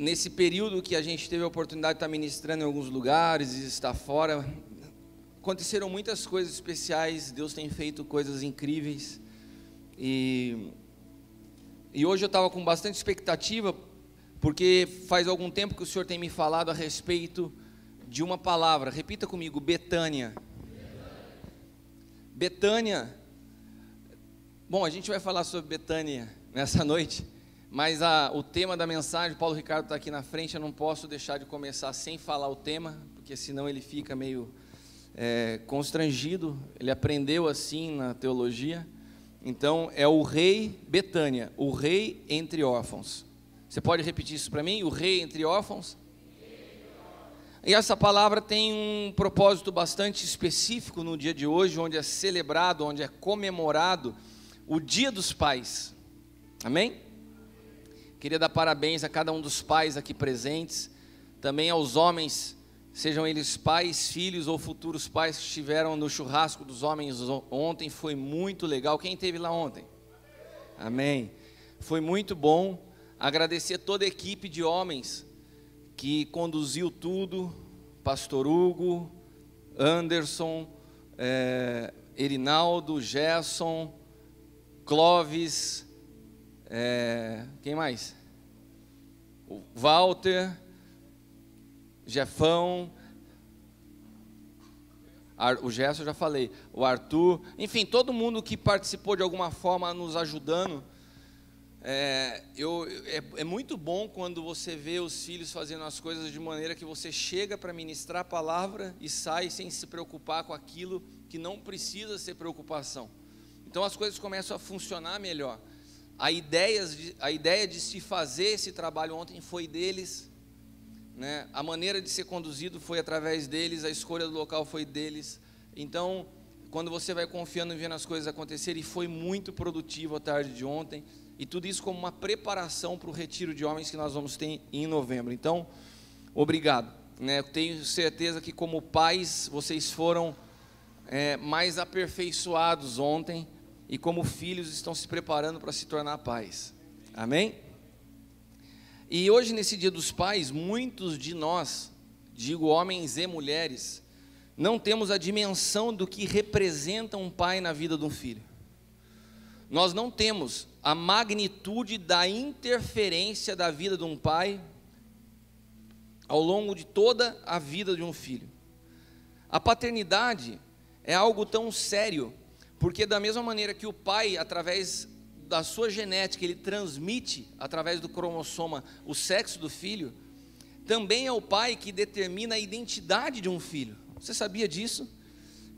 nesse período que a gente teve a oportunidade de estar ministrando em alguns lugares e estar fora, aconteceram muitas coisas especiais. Deus tem feito coisas incríveis. E hoje eu estava com bastante expectativa, porque faz algum tempo que o Senhor tem me falado a respeito de uma palavra. Repita comigo: Betânia. Betânia. Bom, a gente vai falar sobre Betânia nessa noite, mas o tema da mensagem, Paulo Ricardo está aqui na frente, eu não posso deixar de começar sem falar o tema, porque senão ele fica meio constrangido. Ele aprendeu assim na teologia. Então é o rei Betânia, o rei entre órfãos. Você pode repetir isso para mim? O rei entre órfãos? E essa palavra tem um propósito bastante específico no dia de hoje, onde é celebrado, onde é comemorado o Dia dos Pais. Amém? Queria dar parabéns a cada um dos pais aqui presentes, também aos homens, sejam eles pais, filhos ou futuros pais, que estiveram no churrasco dos homens ontem. Foi muito legal. Quem esteve lá ontem? Amém. Foi muito bom. Agradecer toda a equipe de homens que conduziu tudo, pastor Hugo, Anderson, Erinaldo, Gerson, Clóvis, quem mais? O Walter, Jefão, o Gerson eu já falei, o Arthur, enfim, todo mundo que participou de alguma forma nos ajudando. É muito bom quando você vê os filhos fazendo as coisas de maneira que você chega para ministrar a palavra e sai sem se preocupar com aquilo que não precisa ser preocupação. Então as coisas começam a funcionar melhor. A ideia de se fazer esse trabalho ontem foi deles, né? A maneira de ser conduzido foi através deles, a escolha do local foi deles. Então, quando você vai confiando e vendo as coisas acontecerem, foi muito produtivo a tarde de ontem. E tudo isso como uma preparação para o retiro de homens que nós vamos ter em novembro. Então, obrigado, né? Eu tenho certeza que como pais, vocês foram mais aperfeiçoados ontem, e como filhos estão se preparando para se tornar pais. Amém? E hoje, nesse Dia dos Pais, muitos de nós, digo homens e mulheres, não temos a dimensão do que representa um pai na vida de um filho. Nós não temos a magnitude da interferência da vida de um pai ao longo de toda a vida de um filho. A paternidade é algo tão sério, porque da mesma maneira que o pai, através da sua genética, ele transmite, através do cromossoma, o sexo do filho, também é o pai que determina a identidade de um filho. Você sabia disso?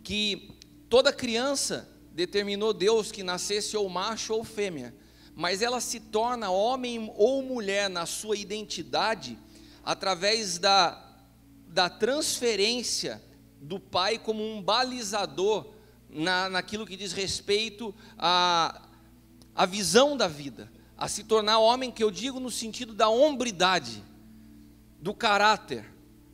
Que toda criança determinou Deus que nascesse ou macho ou fêmea, mas ela se torna homem ou mulher na sua identidade através da transferência do pai como um balizador naquilo que diz respeito à visão da vida, a se tornar homem, que eu digo no sentido da hombridade, do caráter,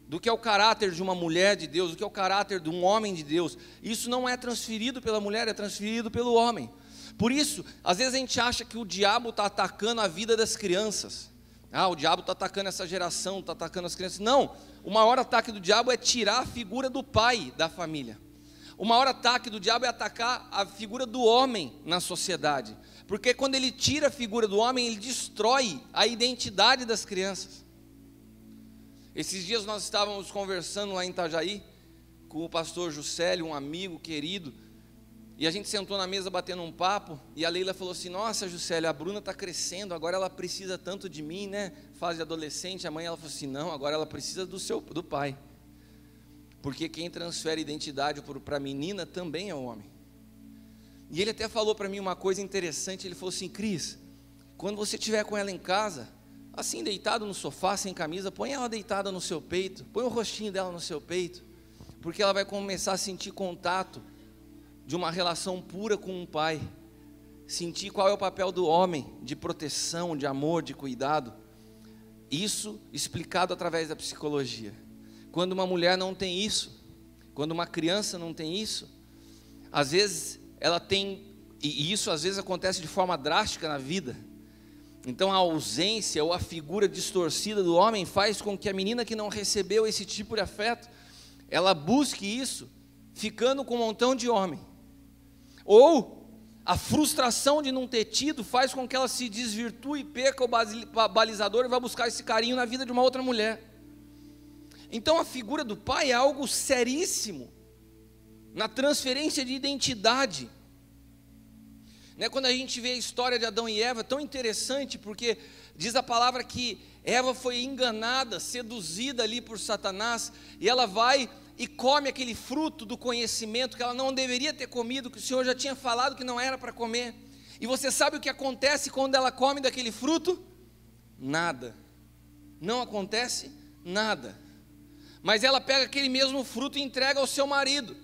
do que é o caráter de uma mulher de Deus, do que é o caráter de um homem de Deus. Isso não é transferido pela mulher, é transferido pelo homem. Por isso, às vezes a gente acha que o diabo está atacando a vida das crianças. O diabo está atacando essa geração, está atacando as crianças. Não, o maior ataque do diabo é tirar a figura do pai da família. O maior ataque do diabo é atacar a figura do homem na sociedade, porque quando ele tira a figura do homem, ele destrói a identidade das crianças. Esses dias nós estávamos conversando lá em Itajaí, com o pastor Juscelio, um amigo querido, e a gente sentou na mesa batendo um papo, e a Leila falou assim: nossa, Juscelio, a Bruna está crescendo, agora ela precisa tanto de mim, né? Fase de adolescente. A mãe, ela falou assim: não, agora ela precisa do pai. Porque quem transfere identidade para a menina também é o homem. E ele até falou para mim uma coisa interessante. Ele falou assim: Cris, quando você estiver com ela em casa, assim deitado no sofá, sem camisa, põe ela deitada no seu peito, põe o rostinho dela no seu peito, porque ela vai começar a sentir contato de uma relação pura com um pai, sentir qual é o papel do homem, de proteção, de amor, de cuidado. Isso explicado através da psicologia. Quando uma mulher não tem isso, quando uma criança não tem isso, às vezes ela tem, e isso às vezes acontece de forma drástica na vida, Então a ausência ou a figura distorcida do homem faz com que a menina que não recebeu esse tipo de afeto, ela busque isso, ficando com um montão de homem. Ou a frustração de não ter tido faz com que ela se desvirtue, perca o balizador e vá buscar esse carinho na vida de uma outra mulher. Então a figura do pai é algo seríssimo na transferência de identidade. Quando a gente vê a história de Adão e Eva, é tão interessante, porque diz a palavra que Eva foi enganada, seduzida ali por Satanás, e ela vai e come aquele fruto do conhecimento que ela não deveria ter comido, que o Senhor já tinha falado que não era para comer. E você sabe o que acontece quando ela come daquele fruto? Nada. Não acontece nada. Mas ela pega aquele mesmo fruto e entrega ao seu marido,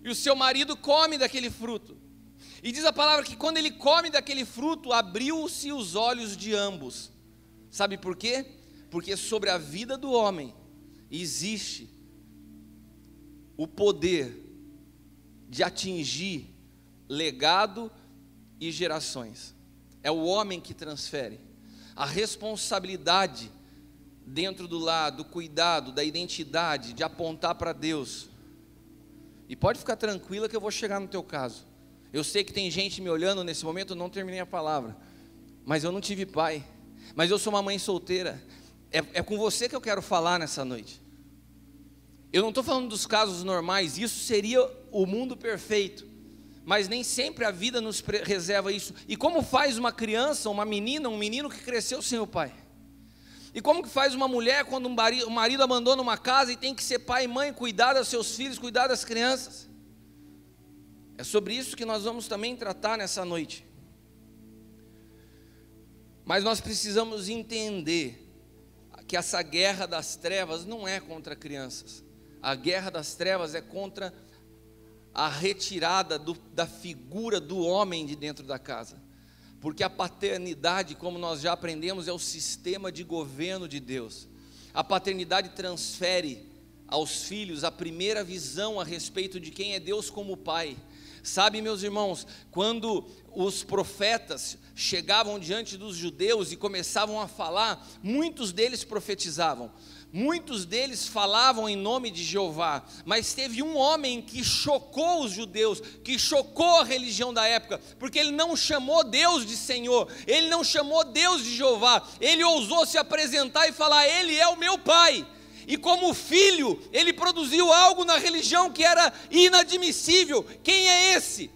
e o seu marido come daquele fruto. E diz a palavra que quando ele come daquele fruto, abriu-se os olhos de ambos. Sabe por quê? Porque sobre a vida do homem existe o poder de atingir legado e gerações. É o homem que transfere. A responsabilidade dentro do lar, do cuidado, da identidade, de apontar para Deus. E pode ficar tranquila que eu vou chegar no teu caso. Eu sei que tem gente me olhando nesse momento, eu não terminei a palavra, mas eu não tive pai, mas eu sou uma mãe solteira. É com você que eu quero falar nessa noite. Eu não estou falando dos casos normais, isso seria o mundo perfeito, mas nem sempre a vida nos reserva isso. E como faz uma criança, uma menina, um menino que cresceu sem o pai? E como que faz uma mulher quando o marido abandona uma casa e tem que ser pai e mãe, cuidar dos seus filhos, cuidar das crianças? É sobre isso que nós vamos também tratar nessa noite. Mas nós precisamos entender que essa guerra das trevas não é contra crianças. A guerra das trevas é contra a retirada da figura do homem de dentro da casa. Porque a paternidade, como nós já aprendemos, é o sistema de governo de Deus. A paternidade transfere aos filhos a primeira visão a respeito de quem é Deus como pai. Sabe, meus irmãos, quando os profetas chegavam diante dos judeus e começavam a falar, muitos deles profetizavam, muitos deles falavam em nome de Jeová, mas teve um homem que chocou os judeus, que chocou a religião da época, porque ele não chamou Deus de Senhor, ele não chamou Deus de Jeová, ele ousou se apresentar e falar: Ele é o meu pai. E como filho, ele produziu algo na religião que era inadmissível. Quem é esse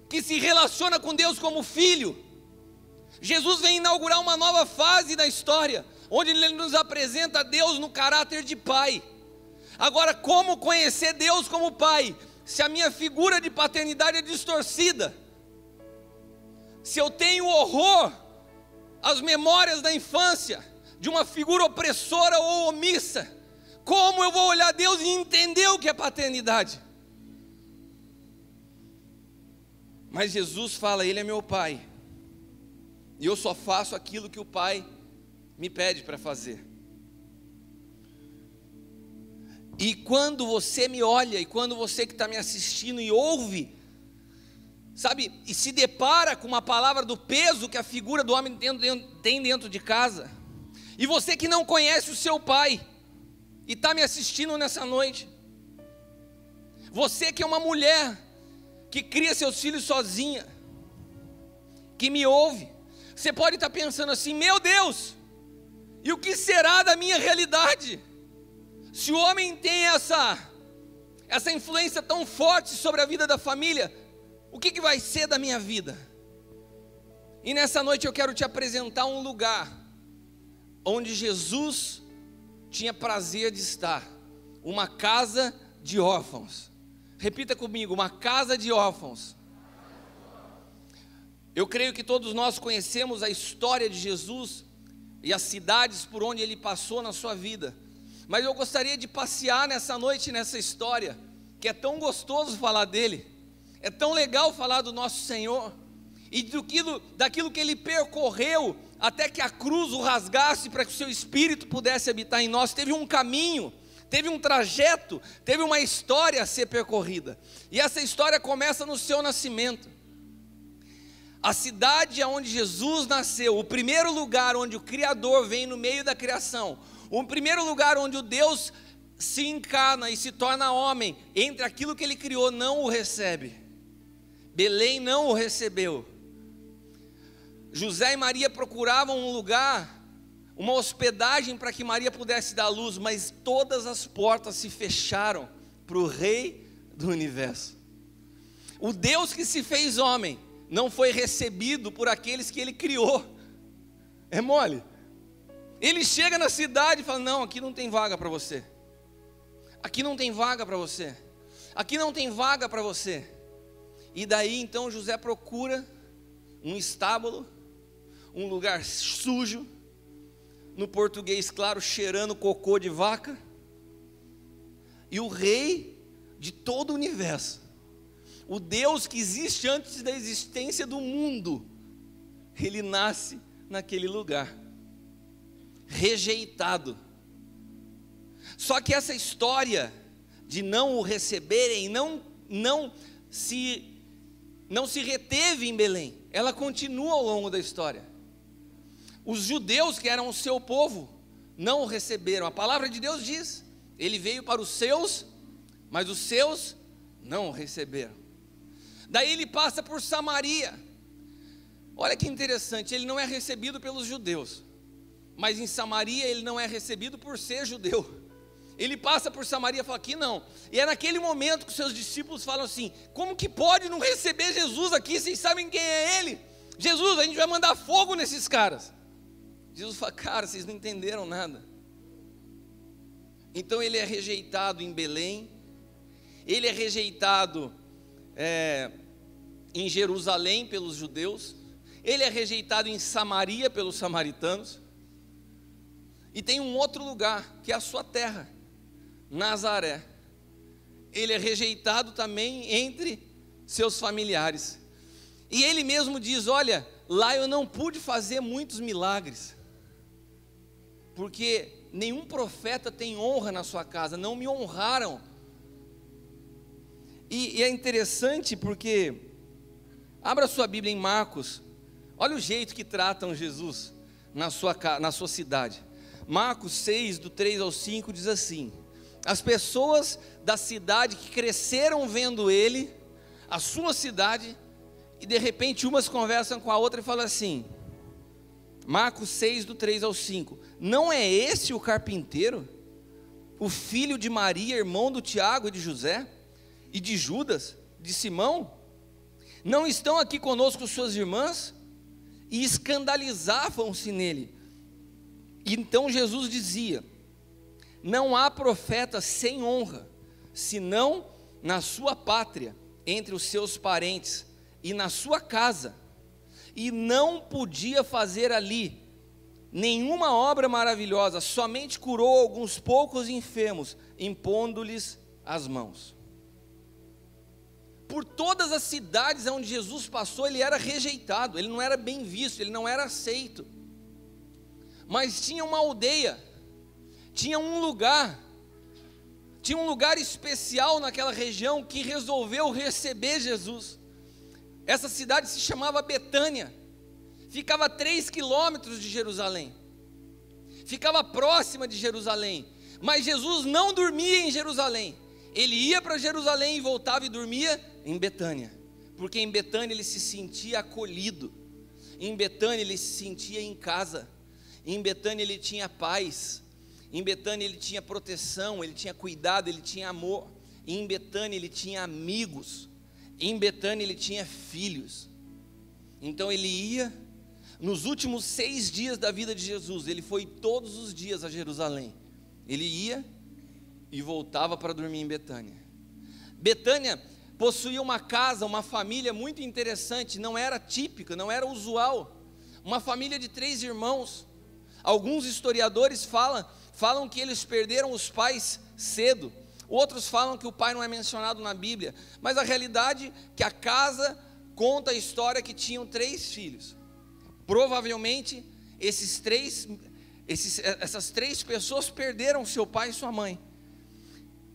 que se relaciona com Deus como filho? Jesus vem inaugurar uma nova fase da história, onde ele nos apresenta Deus no caráter de pai. Agora, como conhecer Deus como pai, se a minha figura de paternidade é distorcida? Se eu tenho horror às memórias da infância, de uma figura opressora ou omissa, como eu vou olhar Deus e entender o que é paternidade? Mas Jesus fala: Ele é meu pai, e eu só faço aquilo que o pai me pede para fazer. E quando você me olha, e quando você que está me assistindo e ouve, sabe, e se depara com uma palavra do peso que a figura do homem tem dentro de casa, e você que não conhece o seu pai, e está me assistindo nessa noite, você que é uma mulher, que cria seus filhos sozinha, que me ouve, você pode estar pensando assim: meu Deus, e o que será da minha realidade? Se o homem tem essa influência tão forte sobre a vida da família, o que vai ser da minha vida? E nessa noite eu quero te apresentar um lugar onde Jesus tinha prazer de estar, uma casa de órfãos. Repita comigo: uma casa de órfãos. Eu creio que todos nós conhecemos a história de Jesus e as cidades por onde ele passou na sua vida, mas eu gostaria de passear nessa noite nessa história, que é tão gostoso falar dele, é tão legal falar do nosso Senhor, e daquilo que ele percorreu, até que a cruz o rasgasse para que o seu Espírito pudesse habitar em nós. Teve um caminho, teve um trajeto, teve uma história a ser percorrida, e essa história começa no seu nascimento. A cidade onde Jesus nasceu, o primeiro lugar onde o Criador vem no meio da criação, o primeiro lugar onde o Deus se encarna e se torna homem, entre aquilo que ele criou, não o recebe. Belém não o recebeu. José e Maria procuravam um lugar, uma hospedagem para que Maria pudesse dar luz, mas todas as portas se fecharam para o Rei do Universo. O Deus que se fez homem não foi recebido por aqueles que ele criou. É mole. Ele chega na cidade e fala: não, aqui não tem vaga para você. Aqui não tem vaga para você. Aqui não tem vaga para você. E daí então José procura um estábulo, um lugar sujo, no português claro, cheirando cocô de vaca, e o rei de todo o universo, o Deus que existe antes da existência do mundo, ele nasce naquele lugar, rejeitado. Só que essa história de não o receberem, não se reteve em Belém, ela continua ao longo da história. Os judeus, que eram o seu povo, não o receberam. A palavra de Deus diz: ele veio para os seus, mas os seus não o receberam. Daí ele passa por Samaria. Olha que interessante, ele não é recebido pelos judeus, mas em Samaria ele não é recebido por ser judeu. Ele passa por Samaria e fala: aqui não. E é naquele momento que os seus discípulos falam assim: como que pode não receber Jesus aqui? Vocês sabem quem é ele? Jesus, a gente vai mandar fogo nesses caras. Jesus fala: cara, vocês não entenderam nada. Então ele é rejeitado em Belém, ele é rejeitado em Jerusalém pelos judeus, ele é rejeitado em Samaria pelos samaritanos, e tem um outro lugar, que é a sua terra, Nazaré. Ele é rejeitado também entre seus familiares, e ele mesmo diz: olha, lá eu não pude fazer muitos milagres, porque nenhum profeta tem honra na sua casa, não me honraram. E é interessante porque, abra sua Bíblia em Marcos, olha o jeito que tratam Jesus na sua cidade. Marcos 6, do 3 ao 5, diz assim: as pessoas da cidade que cresceram vendo ele, a sua cidade, e de repente umas conversam com a outra e falam assim, Marcos 6, do 3 ao 5, não é esse o carpinteiro, o filho de Maria, irmão do Tiago e de José, e de Judas, de Simão? Não estão aqui conosco suas irmãs? E escandalizavam-se nele. Então Jesus dizia: não há profeta sem honra, senão na sua pátria, entre os seus parentes, e na sua casa. E não podia fazer ali nenhuma obra maravilhosa, somente curou alguns poucos enfermos, impondo-lhes as mãos. Por todas as cidades onde Jesus passou, ele era rejeitado, ele não era bem visto, ele não era aceito. Mas tinha uma aldeia, tinha um lugar especial naquela região que resolveu receber Jesus. Essa cidade se chamava Betânia, ficava a 3 quilômetros de Jerusalém, ficava próxima de Jerusalém, mas Jesus não dormia em Jerusalém, ele ia para Jerusalém e voltava e dormia em Betânia, porque em Betânia ele se sentia acolhido, em Betânia ele se sentia em casa, em Betânia ele tinha paz, em Betânia ele tinha proteção, ele tinha cuidado, ele tinha amor, em Betânia ele tinha amigos, em Betânia ele tinha filhos. Então ele ia, nos últimos 6 dias da vida de Jesus, ele foi todos os dias a Jerusalém, ele ia e voltava para dormir em Betânia. Betânia possuía uma casa, uma família muito interessante, não era típica, não era usual, uma família de 3 irmãos. Alguns historiadores falam que eles perderam os pais cedo, outros falam que o pai não é mencionado na Bíblia, mas a realidade é que a casa conta a história que tinham 3 filhos. Provavelmente essas 3 pessoas perderam seu pai e sua mãe.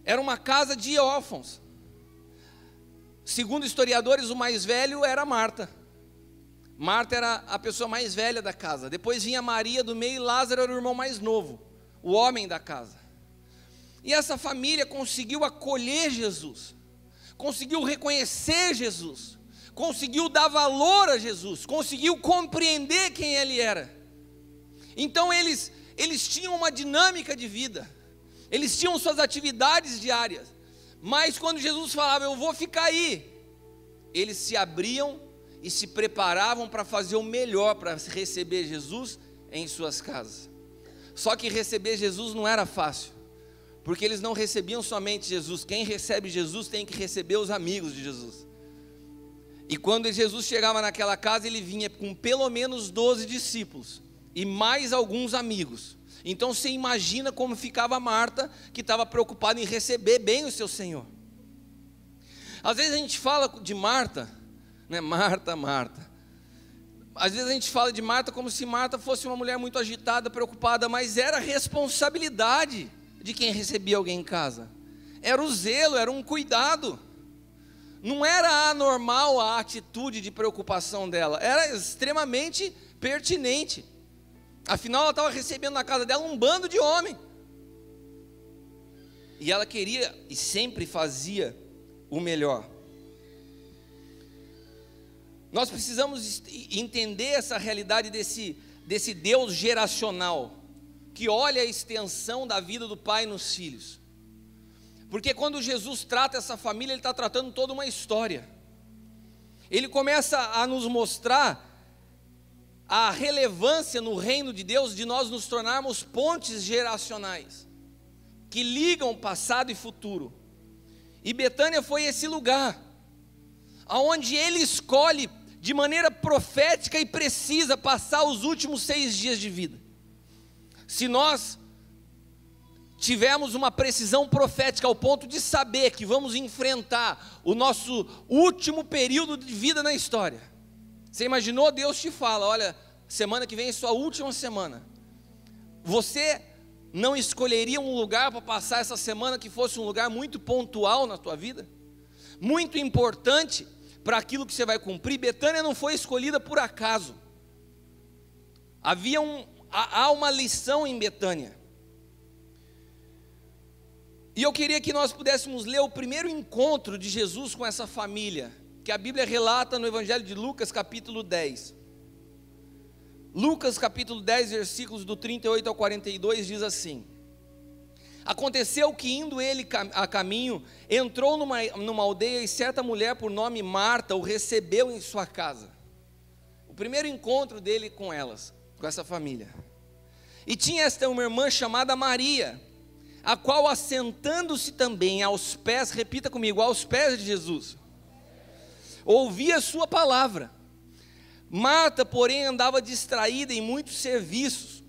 Era uma casa de órfãos. Segundo historiadores, o mais velho era Marta, Marta era a pessoa mais velha da casa. Depois vinha Maria do meio e Lázaro era o irmão mais novo, o homem da casa. E essa família conseguiu acolher Jesus, conseguiu reconhecer Jesus, conseguiu dar valor a Jesus, conseguiu compreender quem Ele era. Então eles tinham uma dinâmica de vida, eles tinham suas atividades diárias, mas quando Jesus falava, eu vou ficar aí, eles se abriam e se preparavam para fazer o melhor para receber Jesus em suas casas. Só que receber Jesus não era fácil, porque eles não recebiam somente Jesus. Quem recebe Jesus tem que receber os amigos de Jesus. E quando Jesus chegava naquela casa, ele vinha com pelo menos 12 discípulos e mais alguns amigos. Então você imagina como ficava Marta, que estava preocupada em receber bem o seu Senhor. Às vezes a gente fala de Marta, né? Marta. Às vezes a gente fala de Marta como se Marta fosse uma mulher muito agitada, preocupada, mas era a responsabilidade de quem recebia alguém em casa. Era o zelo, era um cuidado. Não era anormal a atitude de preocupação dela, era extremamente pertinente. Afinal, ela estava recebendo na casa dela um bando de homem. E ela queria e sempre fazia o melhor. Nós precisamos entender essa realidade desse Deus geracional, que olha a extensão da vida do pai nos filhos. Porque quando Jesus trata essa família, Ele está tratando toda uma história. Ele começa a nos mostrar a relevância no reino de Deus de nós nos tornarmos pontes geracionais, que ligam passado e futuro. E Betânia foi esse lugar, aonde Ele escolhe de maneira profética e precisa passar os últimos 6 dias de vida. Se nós tivermos uma precisão profética ao ponto de saber que vamos enfrentar o nosso último período de vida na história. Você imaginou? Deus te fala, olha, semana que vem é sua última semana. Você não escolheria um lugar para passar essa semana que fosse um lugar muito pontual na tua vida? Muito importante para aquilo que você vai cumprir? Betânia não foi escolhida por acaso. Há uma lição em Betânia. E eu queria que nós pudéssemos ler o primeiro encontro de Jesus com essa família, que a Bíblia relata no Evangelho de Lucas, capítulo 10. Lucas, capítulo 10, versículos do 38 ao 42, diz assim: aconteceu que, indo ele a caminho, entrou numa aldeia, e certa mulher por nome Marta o recebeu em sua casa. O primeiro encontro dele com essa família. E tinha esta uma irmã chamada Maria, a qual, assentando-se também aos pés, repita comigo, aos pés de Jesus, ouvia a sua palavra. Marta, porém, andava distraída em muitos serviços,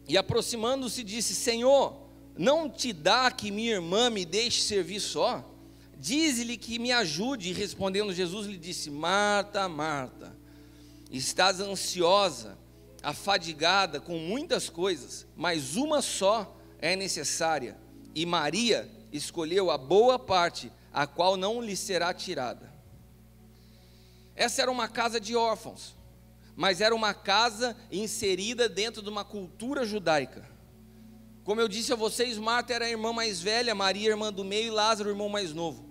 e aproximando-se disse: Senhor, não te dá que minha irmã me deixe servir só? Dize-lhe que me ajude. E respondendo Jesus lhe disse: Marta, Marta, estás ansiosa, afadigada com muitas coisas, mas uma só é necessária, e Maria escolheu a boa parte, a qual não lhe será tirada. Essa era uma casa de órfãos, mas era uma casa inserida dentro de uma cultura judaica. Como eu disse a vocês, Marta era a irmã mais velha, Maria a irmã do meio e Lázaro o irmão mais novo.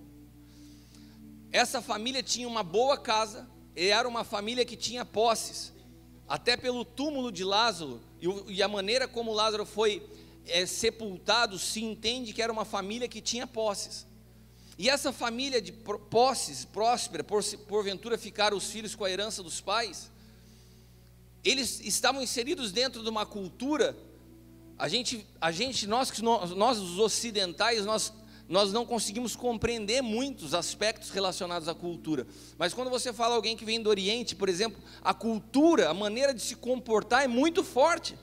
Essa família tinha uma boa casa, e era uma família que tinha posses, até pelo túmulo de Lázaro, e a maneira como Lázaro foi sepultado, se entende que era uma família que tinha posses. E essa família de posses, próspera, porventura ficaram os filhos com a herança dos pais, eles estavam inseridos dentro de uma cultura. Nós os ocidentais, nós não conseguimos compreender muitos aspectos relacionados à cultura. Mas quando você fala alguém que vem do Oriente, por exemplo, a cultura, a maneira de se comportar é muito forte.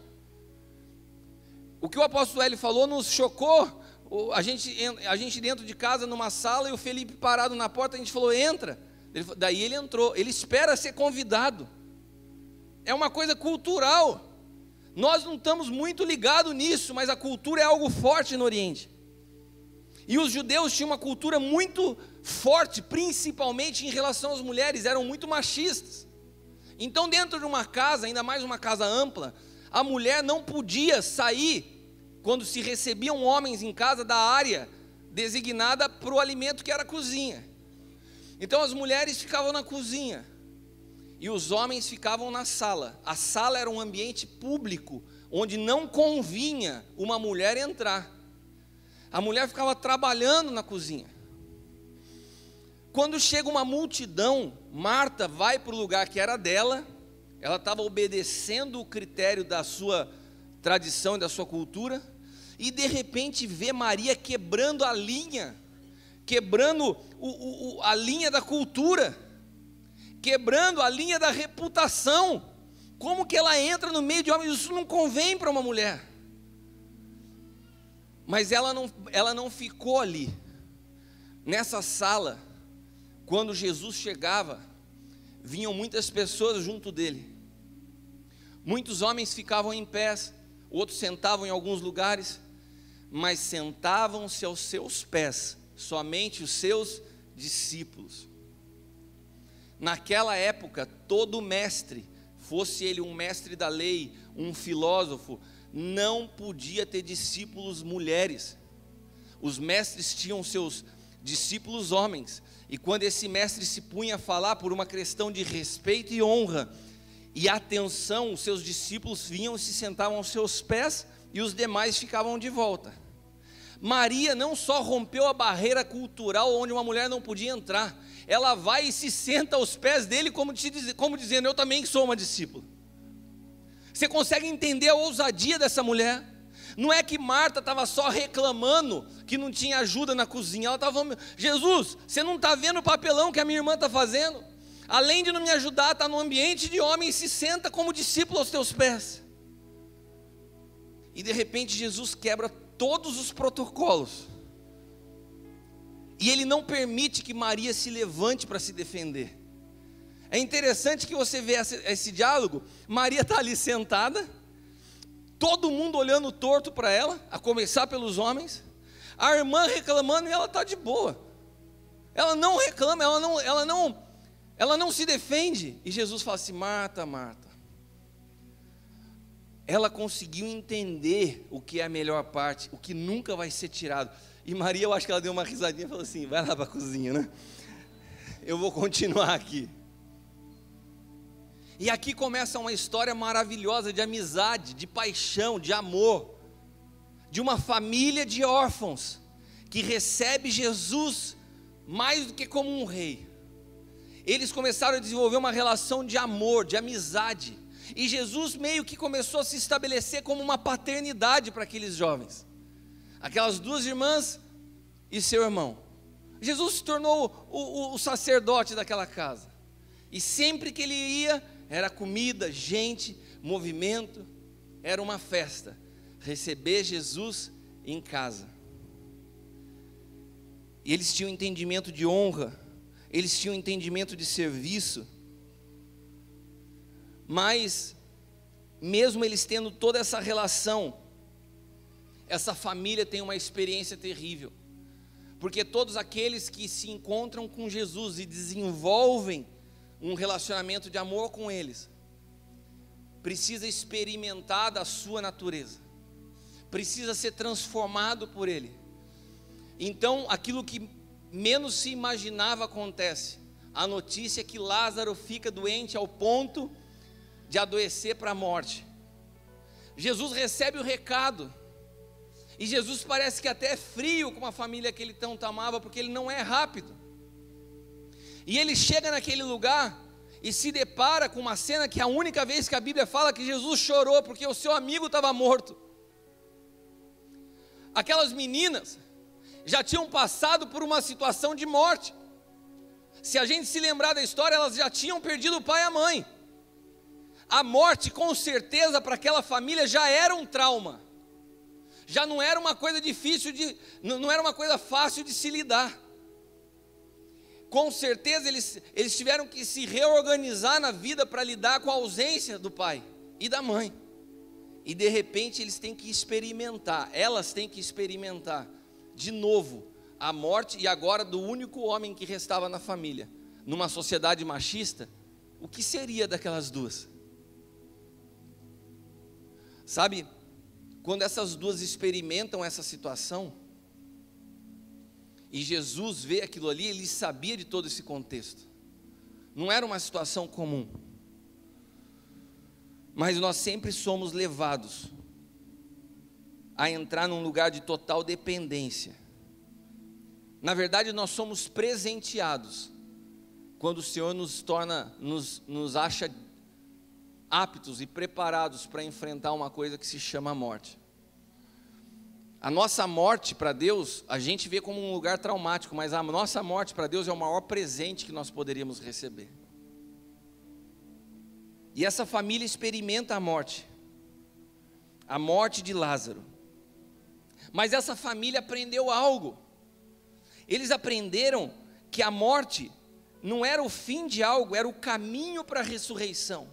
O que o apóstolo Hélio falou nos chocou. A gente dentro de casa, numa sala, e o Felipe parado na porta, a gente falou: entra. Daí ele entrou, ele espera ser convidado. É uma coisa cultural. Nós não estamos muito ligados nisso, mas a cultura é algo forte no Oriente. E os judeus tinham uma cultura muito forte, principalmente em relação às mulheres, eram muito machistas. Então, dentro de uma casa, ainda mais uma casa ampla, a mulher não podia sair, quando se recebiam homens em casa, da área designada para o alimento, que era a cozinha. Então as mulheres ficavam na cozinha e os homens ficavam na sala. A sala era um ambiente público, onde não convinha uma mulher entrar. A mulher ficava trabalhando na cozinha. Quando chega uma multidão, Marta vai para o lugar que era dela. Ela estava obedecendo o critério da sua tradição e da sua cultura, e de repente vê Maria quebrando a linha, quebrando a linha da cultura, quebrando a linha da reputação. Como que ela entra no meio de homens? Isso não convém para uma mulher. Mas ela não ficou ali. Nessa sala, quando Jesus chegava, vinham muitas pessoas junto dele. Muitos homens ficavam em pé, outros sentavam em alguns lugares, mas sentavam-se aos seus pés somente os seus discípulos. Naquela época, todo mestre, fosse ele um mestre da lei, um filósofo, não podia ter discípulos mulheres. Os mestres tinham seus discípulos homens, e quando esse mestre se punha a falar por uma questão de respeito e honra e atenção, os seus discípulos vinham e se sentavam aos seus pés, e os demais ficavam de volta. Maria não só rompeu a barreira cultural onde uma mulher não podia entrar, ela vai e se senta aos pés dele como dizendo, eu também sou uma discípula. Você consegue entender a ousadia dessa mulher? Não é que Marta estava só reclamando que não tinha ajuda na cozinha, ela estava falando, Jesus, você não está vendo o papelão que a minha irmã está fazendo? Além de não me ajudar, está no ambiente de homem e se senta como discípulo aos teus pés. E de repente Jesus quebra todos os protocolos, e ele não permite que Maria se levante para se defender. É interessante que você vê esse diálogo. Maria está ali sentada, todo mundo olhando torto para ela, a começar pelos homens, a irmã reclamando, e ela está de boa, ela não reclama, ela não se defende. E Jesus fala assim, Marta, Marta, ela conseguiu entender o que é a melhor parte, o que nunca vai ser tirado. E Maria, eu acho que ela deu uma risadinha e falou assim, vai lá para a cozinha, né? Eu vou continuar aqui. E aqui começa uma história maravilhosa de amizade, de paixão, de amor, de uma família de órfãos, que recebe Jesus mais do que como um rei. Eles começaram a desenvolver uma relação de amor, de amizade, e Jesus meio que começou a se estabelecer como uma paternidade para aqueles jovens, aquelas duas irmãs e seu irmão. Jesus se tornou o sacerdote daquela casa, e sempre que ele ia, era comida, gente, movimento, era uma festa, receber Jesus em casa. E eles tinham entendimento de honra, eles tinham entendimento de serviço, mas mesmo eles tendo toda essa relação, essa família tem uma experiência terrível, porque todos aqueles que se encontram com Jesus e desenvolvem um relacionamento de amor com eles, precisa experimentar da sua natureza, precisa ser transformado por ele. Então aquilo que menos se imaginava acontece. A notícia é que Lázaro fica doente ao ponto de adoecer para a morte. Jesus recebe o recado, e Jesus parece que até é frio com uma família que ele tanto amava, porque ele não é rápido. E ele chega naquele lugar e se depara com uma cena que é a única vez que a Bíblia fala que Jesus chorou, porque o seu amigo estava morto. Aquelas meninas já tinham passado por uma situação de morte. Se a gente se lembrar da história, elas já tinham perdido o pai e a mãe. A morte, com certeza, para aquela família já era um trauma, já não era uma coisa difícil não era uma coisa fácil de se lidar. Com certeza eles tiveram que se reorganizar na vida para lidar com a ausência do pai e da mãe. E de repente eles têm que experimentar, elas têm que experimentar de novo a morte, e agora do único homem que restava na família. Numa sociedade machista, o que seria daquelas duas? Sabe, quando essas duas experimentam essa situação, e Jesus vê aquilo ali, ele sabia de todo esse contexto. Não era uma situação comum. Mas nós sempre somos levados a entrar num lugar de total dependência. Na verdade, nós somos presenteados quando o Senhor nos acha aptos e preparados para enfrentar uma coisa que se chama morte. A nossa morte para Deus, a gente vê como um lugar traumático, mas a nossa morte para Deus é o maior presente que nós poderíamos receber. E essa família experimenta a morte de Lázaro. Mas essa família aprendeu algo. Eles aprenderam que a morte não era o fim de algo, era o caminho para a ressurreição.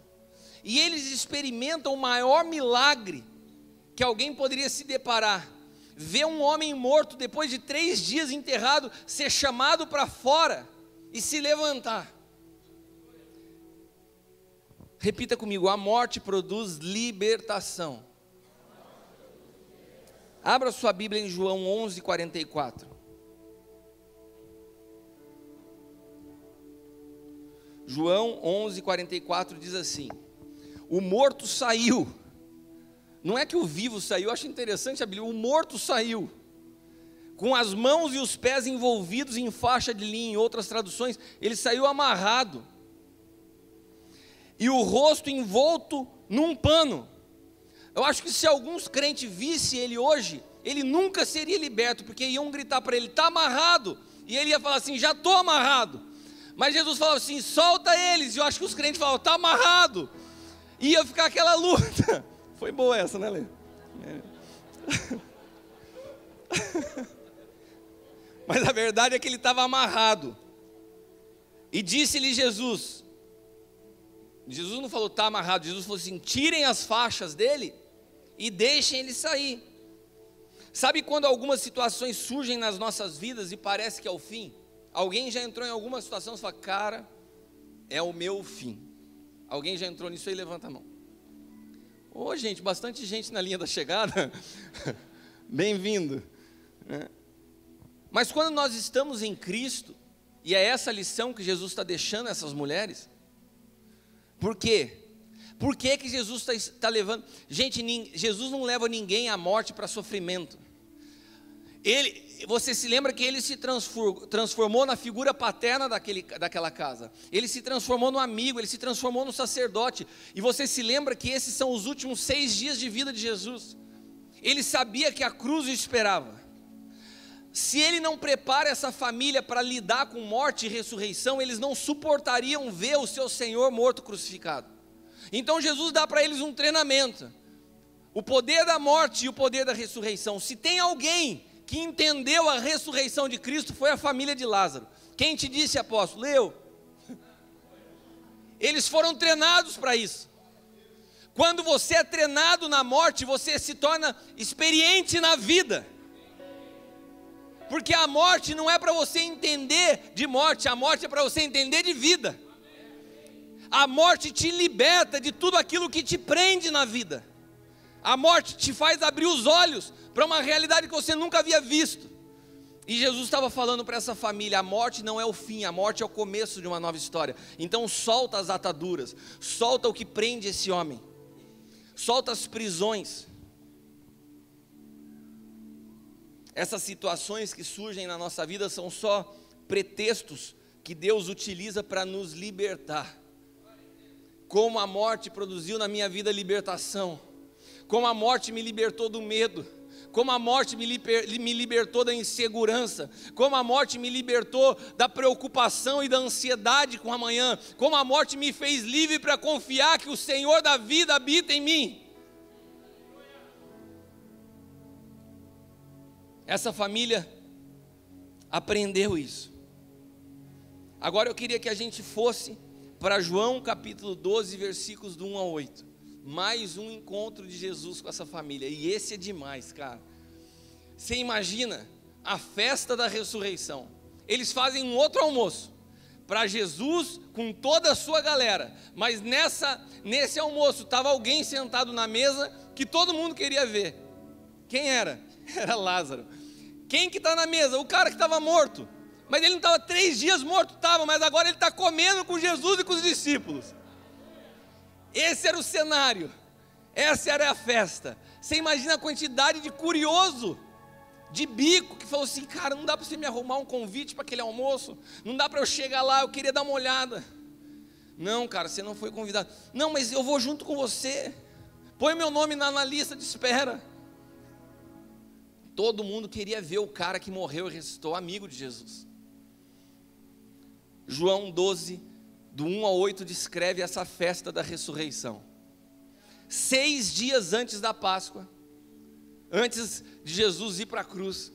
E eles experimentam o maior milagre que alguém poderia se deparar. Ver um homem morto depois de 3 dias enterrado, ser chamado para fora e se levantar. Repita comigo: a morte produz libertação. Abra sua Bíblia em João 11:44. João 11:44 diz assim: o morto saiu. Não é que o vivo saiu, eu acho interessante a Bíblia. O morto saiu, com as mãos e os pés envolvidos em faixa de linho. Em outras traduções, ele saiu amarrado, e o rosto envolto num pano. Eu acho que se alguns crentes vissem ele hoje, ele nunca seria liberto, porque iam gritar para ele: está amarrado, e ele ia falar assim: já estou amarrado. Mas Jesus falava assim: solta eles, e eu acho que os crentes falavam: está amarrado, e ia ficar aquela luta. Foi boa essa, né, Lê? Mas a verdade é que ele estava amarrado. E disse-lhe Jesus não falou está amarrado, Jesus falou assim: tirem as faixas dele e deixem ele sair. Sabe quando algumas situações surgem nas nossas vidas e parece que é o fim? Alguém já entrou em alguma situação e fala: cara, é o meu fim. Alguém já entrou nisso aí? Levanta a mão. Ô, gente, bastante gente na linha da chegada. Bem-vindo. Mas quando nós estamos em Cristo, e é essa lição que Jesus está deixando a essas mulheres. Por quê? Por que que Jesus está levando? Gente, Jesus não leva ninguém à morte para sofrimento. Você se lembra que ele se transformou na figura paterna daquela casa. Ele se transformou no amigo, ele se transformou no sacerdote. E você se lembra que esses são os últimos 6 dias de vida de Jesus. Ele sabia que a cruz o esperava. Se ele não prepara essa família para lidar com morte e ressurreição, eles não suportariam ver o seu Senhor morto crucificado. Então Jesus dá para eles um treinamento. O poder da morte e o poder da ressurreição. Se tem alguém que entendeu a ressurreição de Cristo, foi a família de Lázaro. Quem te disse, apóstolo? Eu. Eles foram treinados para isso. Quando você é treinado na morte, você se torna experiente na vida. Porque a morte não é para você entender de morte, a morte é para você entender de vida. A morte te liberta de tudo aquilo que te prende na vida. A morte te faz abrir os olhos para uma realidade que você nunca havia visto. E Jesus estava falando para essa família: a morte não é o fim, a morte é o começo de uma nova história. Então solta as ataduras, solta o que prende esse homem, solta as prisões. Essas situações que surgem na nossa vida são só pretextos que Deus utiliza para nos libertar. Como a morte produziu na minha vida libertação, como a morte me libertou do medo, como a morte me libertou da insegurança, como a morte me libertou da preocupação e da ansiedade com amanhã, como a morte me fez livre para confiar que o Senhor da vida habita em mim. Essa família aprendeu isso. Agora eu queria que a gente fosse para João capítulo 12, versículos do 1 ao 8. Mais um encontro de Jesus com essa família. E esse é demais, cara. Você imagina a festa da ressurreição. Eles fazem um outro almoço. para Jesus com toda a sua galera. Mas nesse almoço estava alguém sentado na mesa que todo mundo queria ver. Quem era? Era Lázaro. Quem que está na mesa? O cara que estava morto. Mas ele não estava 3 dias morto, estava, mas agora ele está comendo com Jesus e com os discípulos. Esse era o cenário, essa era a festa. Você imagina a quantidade de curioso, de bico, que falou assim: cara, não dá para você me arrumar um convite para aquele almoço? Não dá para eu chegar lá, eu queria dar uma olhada. Não, cara, você não foi convidado. Não, mas eu vou junto com você. Põe meu nome na lista de espera. Todo mundo queria ver o cara que morreu e ressuscitou, amigo de Jesus. João 12, do 1 ao 8, descreve essa festa da ressurreição. 6 dias antes da Páscoa, antes de Jesus ir para a cruz,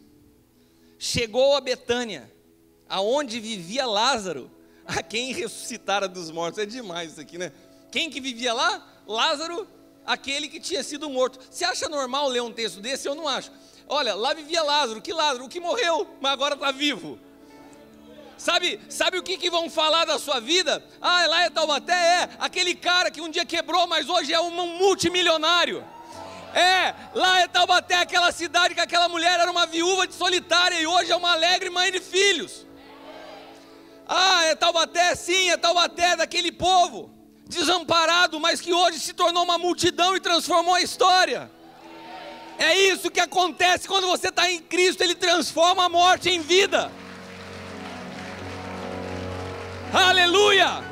chegou a Betânia, aonde vivia Lázaro, a quem ressuscitara dos mortos. É demais isso aqui, né? Quem que vivia lá? Lázaro, aquele que tinha sido morto. Você acha normal ler um texto desse? Eu não acho. Olha, lá vivia Lázaro, o que morreu, mas agora está vivo. Sabe o que vão falar da sua vida? Ah, lá é Taubaté, aquele cara que um dia quebrou, mas hoje é um multimilionário. Lá é Taubaté, aquela cidade que aquela mulher era uma viúva solitária e hoje é uma alegre mãe de filhos. Ah, é Taubaté, sim, é Taubaté, daquele povo desamparado, mas que hoje se tornou uma multidão e transformou a história. É isso que acontece quando você está em Cristo, Ele transforma a morte em vida. Aleluia!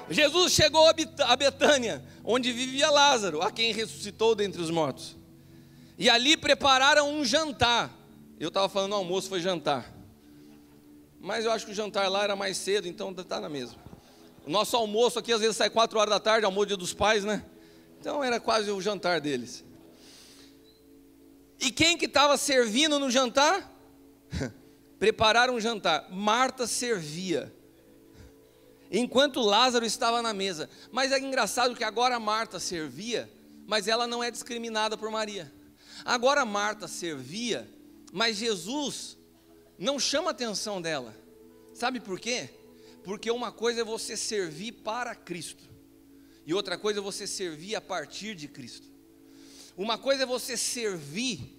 Jesus chegou a Betânia, onde vivia Lázaro, a quem ressuscitou dentre os mortos. E ali prepararam um jantar. Eu estava falando almoço, foi jantar. Mas eu acho que o jantar lá era mais cedo, então está na mesma. O nosso almoço aqui às vezes sai 4 horas da tarde, almoço dia dos pais, né? Então era quase o jantar deles. E quem que estava servindo no jantar? Prepararam um jantar. Marta servia, enquanto Lázaro estava na mesa. Mas é engraçado que agora Marta servia, mas ela não é discriminada por Maria. Agora Marta servia, mas Jesus não chama a atenção dela. Sabe por quê? Porque uma coisa é você servir para Cristo, e outra coisa é você servir a partir de Cristo. Uma coisa é você servir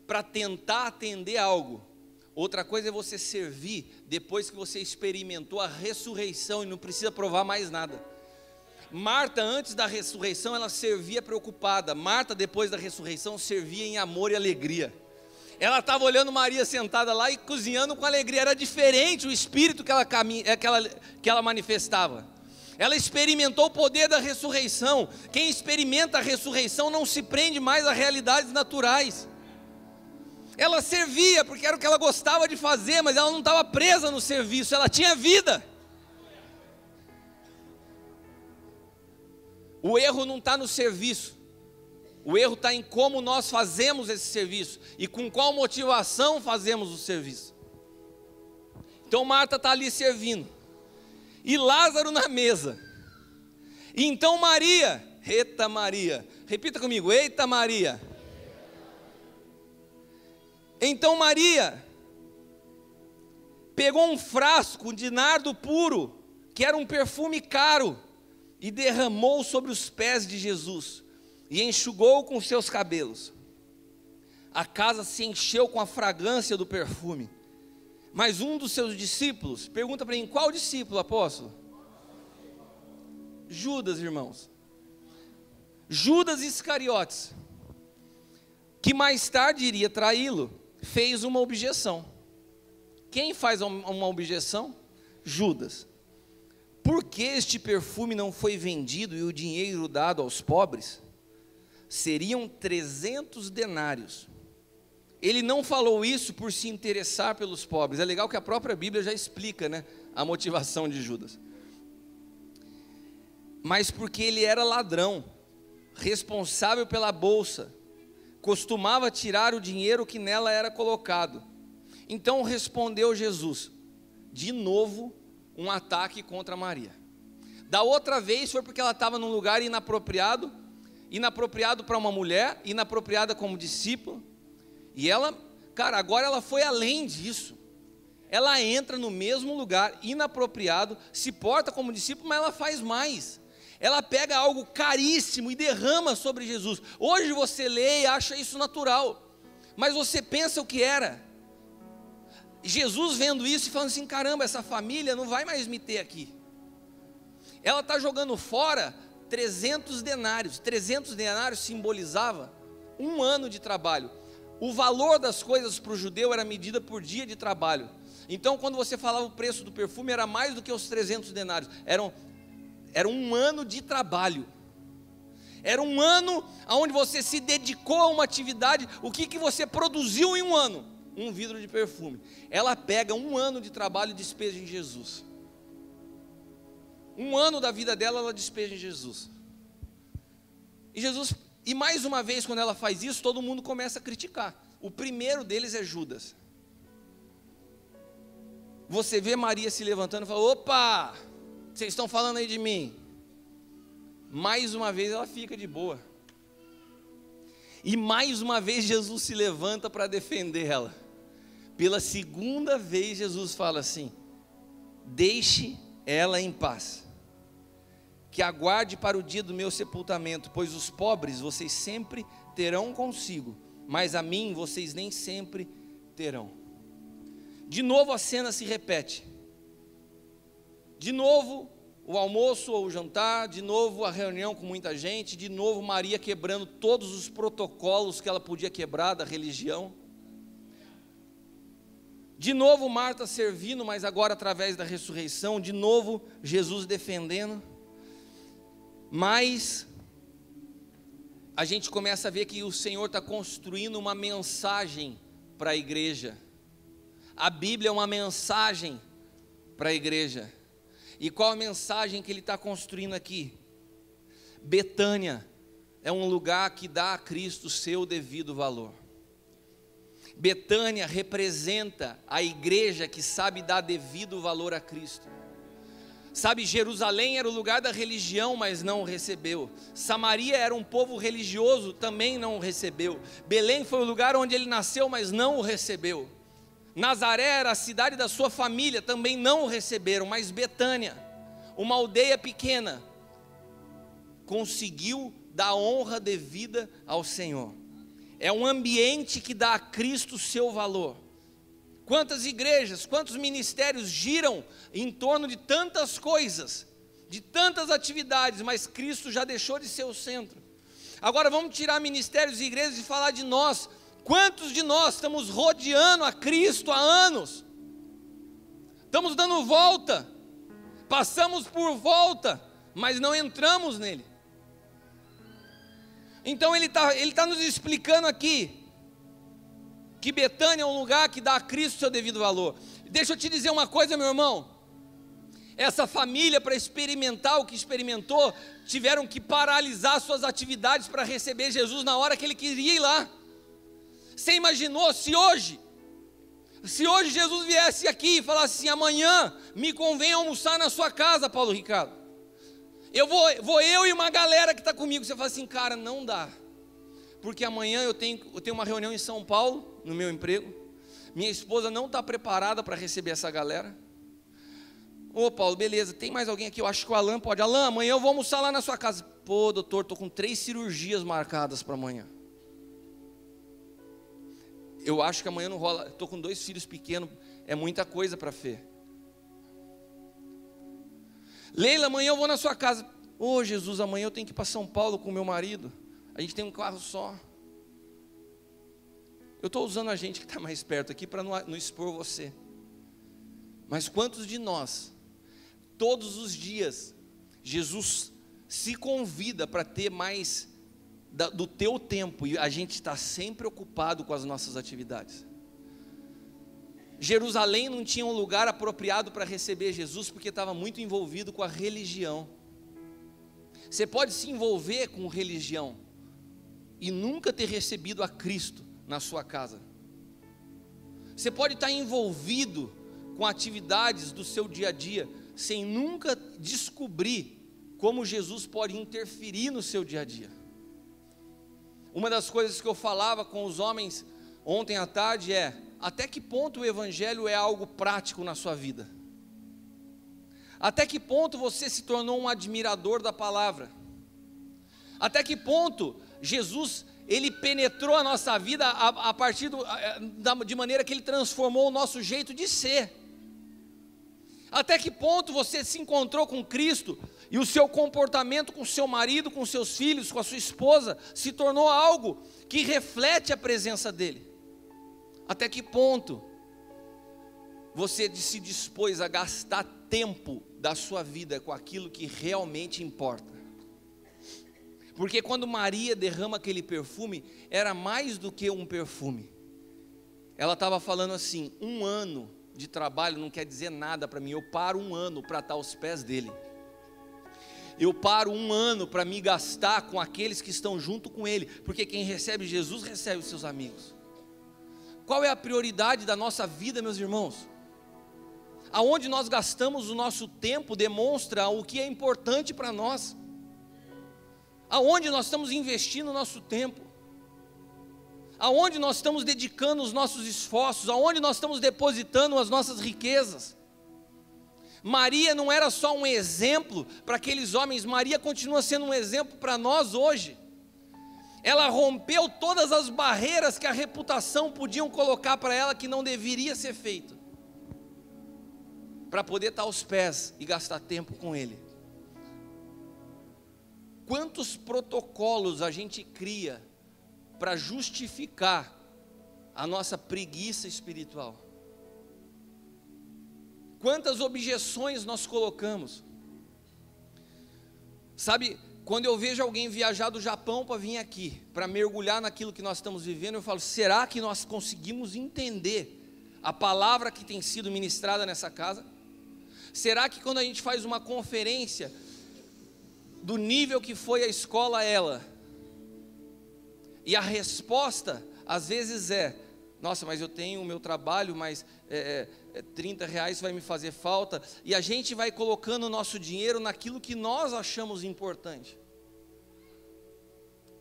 para tentar atender algo. Outra coisa é você servir depois que você experimentou a ressurreição e não precisa provar mais nada. Marta, antes da ressurreição, ela servia preocupada. Marta, depois da ressurreição, servia em amor e alegria. Ela estava olhando Maria sentada lá e cozinhando com alegria. Era diferente o espírito que ela manifestava. Ela experimentou o poder da ressurreição. Quem experimenta a ressurreição não se prende mais a realidades naturais. Ela servia porque era o que ela gostava de fazer, mas ela não estava presa no serviço, ela tinha vida. O erro não está no serviço, o erro está em como nós fazemos esse serviço e com qual motivação fazemos o serviço. Então Marta está ali servindo, e Lázaro na mesa. E então Maria, eita Maria, repita comigo, eita Maria. Então Maria pegou um frasco de nardo puro, que era um perfume caro, e derramou sobre os pés de Jesus, e enxugou com seus cabelos. A casa se encheu com a fragrância do perfume. Mas um dos seus discípulos, pergunta para mim, qual discípulo, apóstolo? Judas, irmãos. Judas Iscariotes, que mais tarde iria traí-lo, fez uma objeção. Quem faz uma objeção? Judas. Por que este perfume não foi vendido e o dinheiro dado aos pobres? Seriam 300 denários. Ele não falou isso por se interessar pelos pobres. É legal que a própria Bíblia já explica, né, a motivação de Judas. Mas porque ele era ladrão, responsável pela bolsa, costumava tirar o dinheiro que nela era colocado. Então respondeu Jesus, de novo um ataque contra Maria. Da outra vez foi porque ela estava num lugar inapropriado para uma mulher, inapropriada como discípula. E ela, cara, agora ela foi além disso. ela entra no mesmo lugar, inapropriado, se porta como discípulo, mas ela faz mais. Ela pega algo caríssimo e derrama sobre Jesus. Hoje você lê e acha isso natural, mas você pensa o que era. Jesus vendo isso e falando assim, caramba, essa família não vai mais me ter aqui. Ela está jogando fora 300 denários. 300 denários simbolizava 1 ano de trabalho. O valor das coisas para o judeu era medida por dia de trabalho. Então quando você falava o preço do perfume, era mais do que os 300 denários. Era 1 ano de trabalho. Era 1 ano onde você se dedicou a uma atividade. O que você produziu em 1 ano? 1 vidro de perfume. Ela pega 1 ano de trabalho e despeja em Jesus. 1 ano da vida dela, ela despeja em Jesus. E mais uma vez, quando ela faz isso, todo mundo começa a criticar. O primeiro deles é Judas. Você vê Maria se levantando e fala, opa, vocês estão falando aí de mim. Mais uma vez ela fica de boa. E mais uma vez Jesus se levanta para defender ela. Pela 2ª vez Jesus fala assim, deixe ela em paz, que aguarde para o dia do meu sepultamento, pois os pobres vocês sempre terão consigo, mas a mim vocês nem sempre terão. De novo a cena se repete. De novo o almoço ou o jantar, de novo a reunião com muita gente, de novo Maria quebrando todos os protocolos que ela podia quebrar da religião. De novo Marta servindo, mas agora através da ressurreição, de novo Jesus defendendo. Mas a gente começa a ver que o Senhor está construindo uma mensagem para a igreja. A Bíblia é uma mensagem para a igreja. E qual a mensagem que Ele está construindo aqui? Betânia é um lugar que dá a Cristo o seu devido valor. Betânia representa a igreja que sabe dar devido valor a Cristo. Sabe, Jerusalém era o lugar da religião, mas não o recebeu. Samaria era um povo religioso, também não o recebeu. Belém foi o lugar onde ele nasceu, mas não o recebeu. Nazaré era a cidade da sua família, também não o receberam. Mas Betânia, uma aldeia pequena, conseguiu dar honra devida ao Senhor. É um ambiente que dá a Cristo o seu valor. Quantas igrejas, quantos ministérios giram em torno de tantas coisas, de tantas atividades, mas Cristo já deixou de ser o centro. Agora vamos tirar ministérios e igrejas e falar de nós. Quantos de nós estamos rodeando a Cristo há anos? Estamos dando volta, passamos por volta, mas não entramos nele. Então ele tá nos explicando aqui que Betânia é um lugar que dá a Cristo o seu devido valor. Deixa eu te dizer uma coisa, meu irmão. Essa família, para experimentar o que experimentou, tiveram que paralisar suas atividades para receber Jesus na hora que ele queria ir lá. Você imaginou se hoje Jesus viesse aqui e falasse assim, amanhã me convém almoçar na sua casa, Paulo Ricardo. Vou eu e uma galera que está comigo. Você fala assim, cara, não dá. Porque amanhã eu tenho uma reunião em São Paulo, no meu emprego. Minha esposa não está preparada para receber essa galera. Ô Paulo, beleza, tem mais alguém aqui? Eu acho que o Alan pode. Alan, amanhã eu vou almoçar lá na sua casa. Pô, doutor, estou com 3 cirurgias marcadas para amanhã. Eu acho que amanhã não rola. Estou com 2 filhos pequenos, é muita coisa para Fê. Leila, amanhã eu vou na sua casa. Ô Jesus, amanhã eu tenho que ir para São Paulo com o meu marido. A gente tem um carro só. Eu estou usando a gente que está mais perto aqui para não expor você. Mas quantos de nós, todos os dias, Jesus se convida para ter mais do teu tempo, e a gente está sempre ocupado com as nossas atividades. Jerusalém não tinha um lugar apropriado para receber Jesus, porque estava muito envolvido com a religião. Você pode se envolver com religião e nunca ter recebido a Cristo na sua casa. Você pode estar envolvido com atividades do seu dia a dia, sem nunca descobrir como Jesus pode interferir no seu dia a dia. Uma das coisas que eu falava com os homens ontem à tarde é: até que ponto o evangelho é algo prático na sua vida? Até que ponto você se tornou um admirador da palavra? Até que ponto Jesus, ele penetrou a nossa vida a partir de maneira que ele transformou o nosso jeito de ser? Até que ponto você se encontrou com Cristo e o seu comportamento com seu marido, com seus filhos, com a sua esposa, se tornou algo que reflete a presença dele? Até que ponto você se dispôs a gastar tempo da sua vida com aquilo que realmente importa? Porque quando Maria derrama aquele perfume, era mais do que um perfume. Ela estava falando assim: 1 ano de trabalho não quer dizer nada para mim, eu paro 1 ano para estar aos pés dele. Eu paro 1 ano para me gastar com aqueles que estão junto com ele, porque quem recebe Jesus recebe os seus amigos. Qual é a prioridade da nossa vida, meus irmãos? Aonde nós gastamos o nosso tempo demonstra o que é importante para nós. Aonde nós estamos investindo o nosso tempo? Aonde nós estamos dedicando os nossos esforços? Aonde nós estamos depositando as nossas riquezas? Maria não era só um exemplo para aqueles homens, Maria continua sendo um exemplo para nós hoje. Ela rompeu todas as barreiras que a reputação podiam colocar para ela, que não deveria ser feito, para poder estar aos pés e gastar tempo com ele. Quantos protocolos a gente cria para justificar a nossa preguiça espiritual? Quantas objeções nós colocamos? Sabe, quando eu vejo alguém viajar do Japão para vir aqui, para mergulhar naquilo que nós estamos vivendo, eu falo: será que nós conseguimos entender a palavra que tem sido ministrada nessa casa? Será que quando a gente faz uma conferência do nível que foi a escola e a resposta às vezes é: nossa, mas eu tenho o meu trabalho, mas R$30 vai me fazer falta, e a gente vai colocando o nosso dinheiro naquilo que nós achamos importante.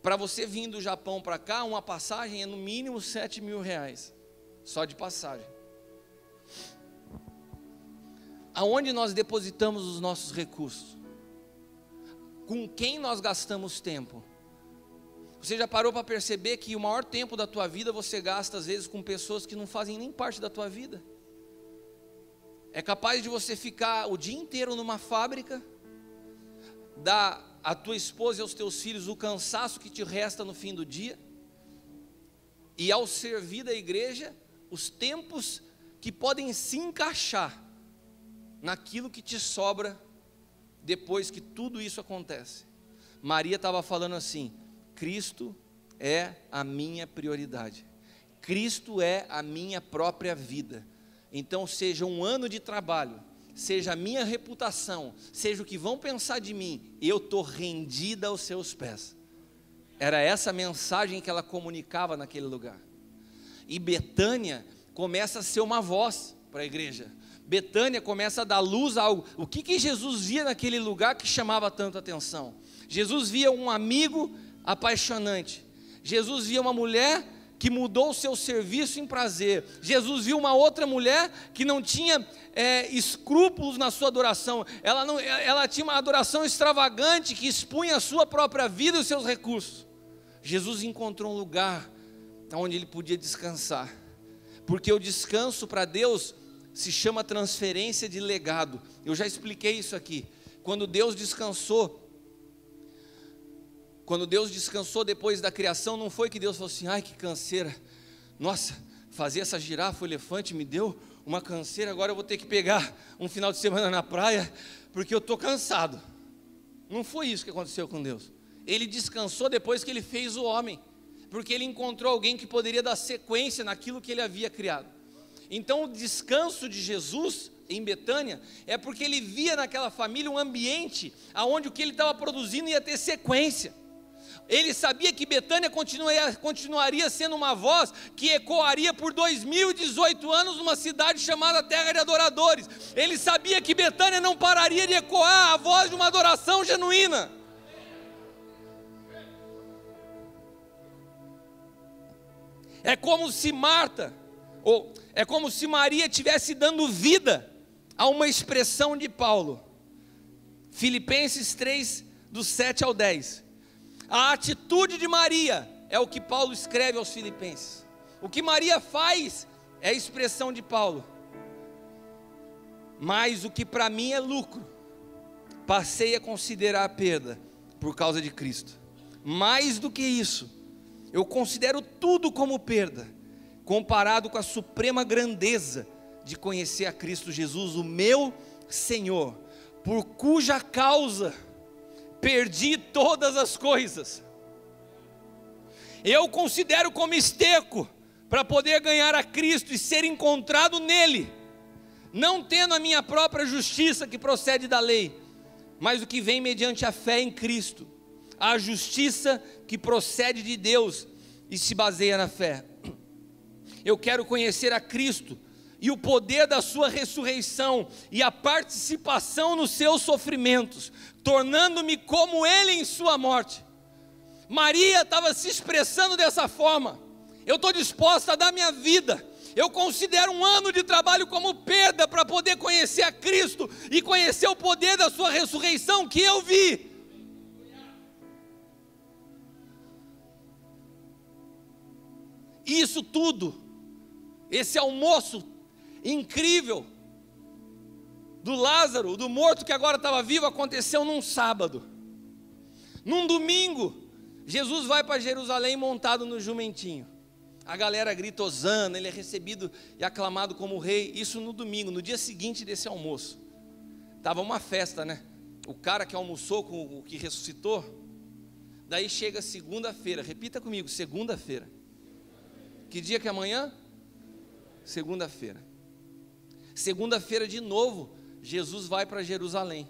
Para você vir do Japão para cá, uma passagem é no mínimo R$7.000, só de passagem. Aonde nós depositamos os nossos recursos? Com quem nós gastamos tempo? Você já parou para perceber que o maior tempo da tua vida você gasta às vezes com pessoas que não fazem nem parte da tua vida? É capaz de você ficar o dia inteiro numa fábrica, dar à tua esposa e aos teus filhos o cansaço que te resta no fim do dia, e ao servir da igreja, os tempos que podem se encaixar naquilo que te sobra depois que tudo isso acontece. Maria estava falando assim: Cristo é a minha prioridade, Cristo é a minha própria vida. Então seja 1 ano de trabalho, seja a minha reputação, seja o que vão pensar de mim, eu estou rendida aos seus pés. Era essa a mensagem que ela comunicava naquele lugar. E Betânia começa a ser uma voz para a igreja. Betânia começa a dar luz a algo. O que Jesus via naquele lugar que chamava tanto atenção? Jesus via um amigo apaixonante. Jesus via uma mulher que mudou o seu serviço em prazer. Jesus viu uma outra mulher que não tinha escrúpulos na sua adoração. Ela tinha uma adoração extravagante que expunha a sua própria vida e os seus recursos. Jesus encontrou um lugar onde ele podia descansar, porque o descanso para Deus se chama transferência de legado. Eu já expliquei isso aqui. Quando Deus descansou depois da criação, não foi que Deus falou assim: ai, que canseira, nossa, fazer essa girafa, o elefante me deu uma canseira, agora eu vou ter que pegar um final de semana na praia, porque eu estou cansado. Não foi isso que aconteceu com Deus. Ele descansou depois que ele fez o homem, porque ele encontrou alguém que poderia dar sequência naquilo que ele havia criado. Então o descanso de Jesus em Betânia é porque ele via naquela família um ambiente onde o que ele estava produzindo ia ter sequência. Ele sabia que Betânia continuaria sendo uma voz que ecoaria por 2018 anos numa cidade chamada Terra de Adoradores. Ele sabia que Betânia não pararia de ecoar a voz de uma adoração genuína. É como se Marta Ou é como se Maria estivesse dando vida a uma expressão de Paulo. Filipenses 3, do 7 ao 10. A atitude de Maria é o que Paulo escreve aos Filipenses. O que Maria faz é a expressão de Paulo. Mas o que para mim é lucro, passei a considerar perda por causa de Cristo. Mais do que isso, eu considero tudo como perda, comparado com a suprema grandeza de conhecer a Cristo Jesus, o meu Senhor, por cuja causa perdi todas as coisas. Eu considero como esterco para poder ganhar a Cristo e ser encontrado nele, não tendo a minha própria justiça que procede da lei, mas o que vem mediante a fé em Cristo, a justiça que procede de Deus e se baseia na fé. Eu quero conhecer a Cristo e o poder da sua ressurreição e a participação nos seus sofrimentos, tornando-me como ele em sua morte. Maria estava se expressando dessa forma: eu estou disposta a dar minha vida, eu considero um ano de trabalho como perda para poder conhecer a Cristo e conhecer o poder da sua ressurreição que eu vi. Isso tudo, esse almoço incrível do Lázaro, do morto que agora estava vivo, aconteceu num sábado. Num domingo, Jesus vai para Jerusalém montado no jumentinho. A galera grita hosana, ele é recebido e aclamado como rei. Isso no domingo. No dia seguinte desse almoço, estava uma festa, né? O cara que almoçou com o que ressuscitou. Daí chega segunda-feira, repita comigo, segunda-feira. Que dia que é amanhã? Segunda-feira. Segunda-feira de novo, Jesus vai para Jerusalém.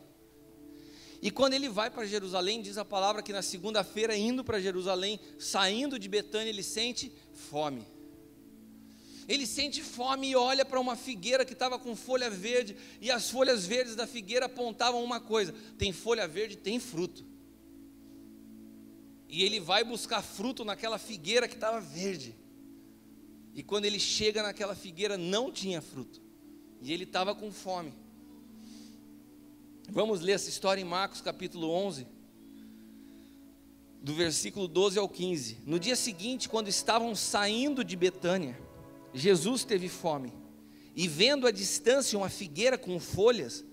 E quando ele vai para Jerusalém, diz a palavra que na segunda-feira, indo para Jerusalém, saindo de Betânia, ele sente fome. Ele sente fome e olha para uma figueira que estava com folha verde, e as folhas verdes da figueira apontavam uma coisa: tem folha verde, tem fruto. E ele vai buscar fruto naquela figueira que estava verde. E quando ele chega naquela figueira, não tinha fruto. E ele estava com fome. Vamos ler essa história em Marcos capítulo 11, do versículo 12 ao 15. No dia seguinte, quando estavam saindo de Betânia, Jesus teve fome. E vendo à distância uma figueira com folhas,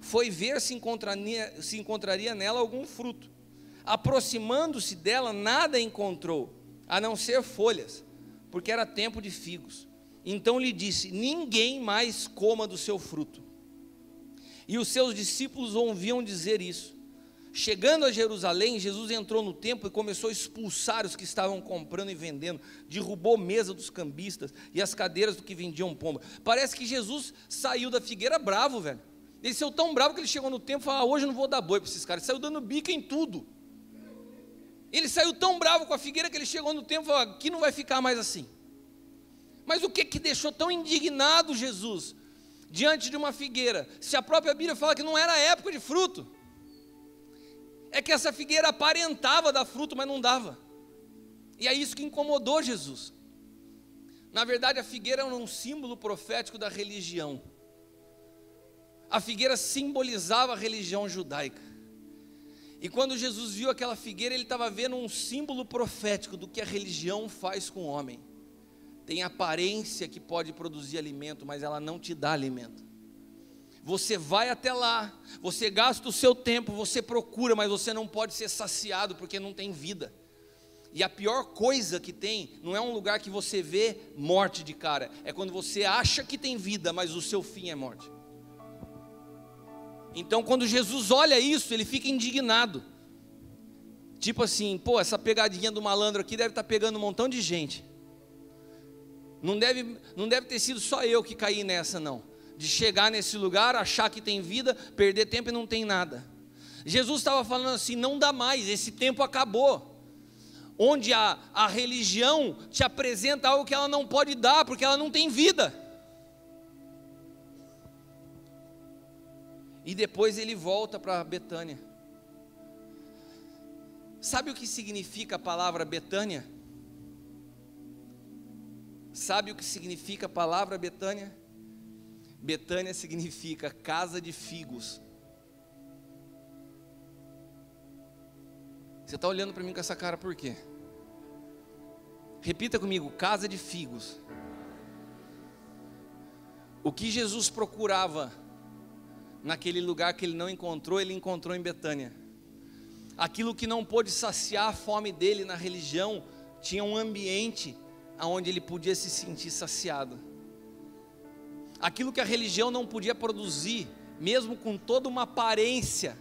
foi ver se encontraria nela algum fruto. Aproximando-se dela, nada encontrou, a não ser folhas, porque era tempo de figos. Então lhe disse: ninguém mais coma do seu fruto. E os seus discípulos ouviam dizer isso. Chegando a Jerusalém, Jesus entrou no templo e começou a expulsar os que estavam comprando e vendendo. Derrubou a mesa dos cambistas e as cadeiras do que vendiam pomba. Parece que Jesus saiu da figueira bravo, velho. Ele saiu tão bravo que ele chegou no templo e falou: hoje eu não vou dar boi para esses caras. Ele saiu dando bica em tudo. Ele saiu tão bravo com a figueira que ele chegou no templo e falou: aqui não vai ficar mais assim. Mas o que deixou tão indignado Jesus diante de uma figueira, se a própria Bíblia fala que não era época de fruto? É que essa figueira aparentava dar fruto, mas não dava. E é isso que incomodou Jesus. Na verdade, a figueira era um símbolo profético da religião. A figueira simbolizava a religião judaica. E quando Jesus viu aquela figueira, ele estava vendo um símbolo profético do que a religião faz com o homem. Tem aparência que pode produzir alimento, mas ela não te dá alimento. Você vai até lá, você gasta o seu tempo, você procura, mas você não pode ser saciado porque não tem vida. E a pior coisa que tem, não é um lugar que você vê morte de cara, é quando você acha que tem vida, mas o seu fim é morte. Então quando Jesus olha isso, ele fica indignado. Tipo assim, pô, essa pegadinha do malandro aqui deve estar pegando um montão de gente. Não deve ter sido só eu que caí nessa, não. De chegar nesse lugar, achar que tem vida, perder tempo e não tem nada. Jesus estava falando assim: não dá mais, esse tempo acabou. Onde a religião te apresenta algo que ela não pode dar, porque ela não tem vida. E depois ele volta para Betânia. Sabe o que significa a palavra Betânia? Sabe o que significa a palavra Betânia? Betânia significa casa de figos. Você está olhando para mim com essa cara por quê? Repita comigo, casa de figos. O que Jesus procurava naquele lugar que ele não encontrou, ele encontrou em Betânia. Aquilo que não pôde saciar a fome dele na religião, tinha um ambiente onde ele podia se sentir saciado. Aquilo que a religião não podia produzir, mesmo com toda uma aparência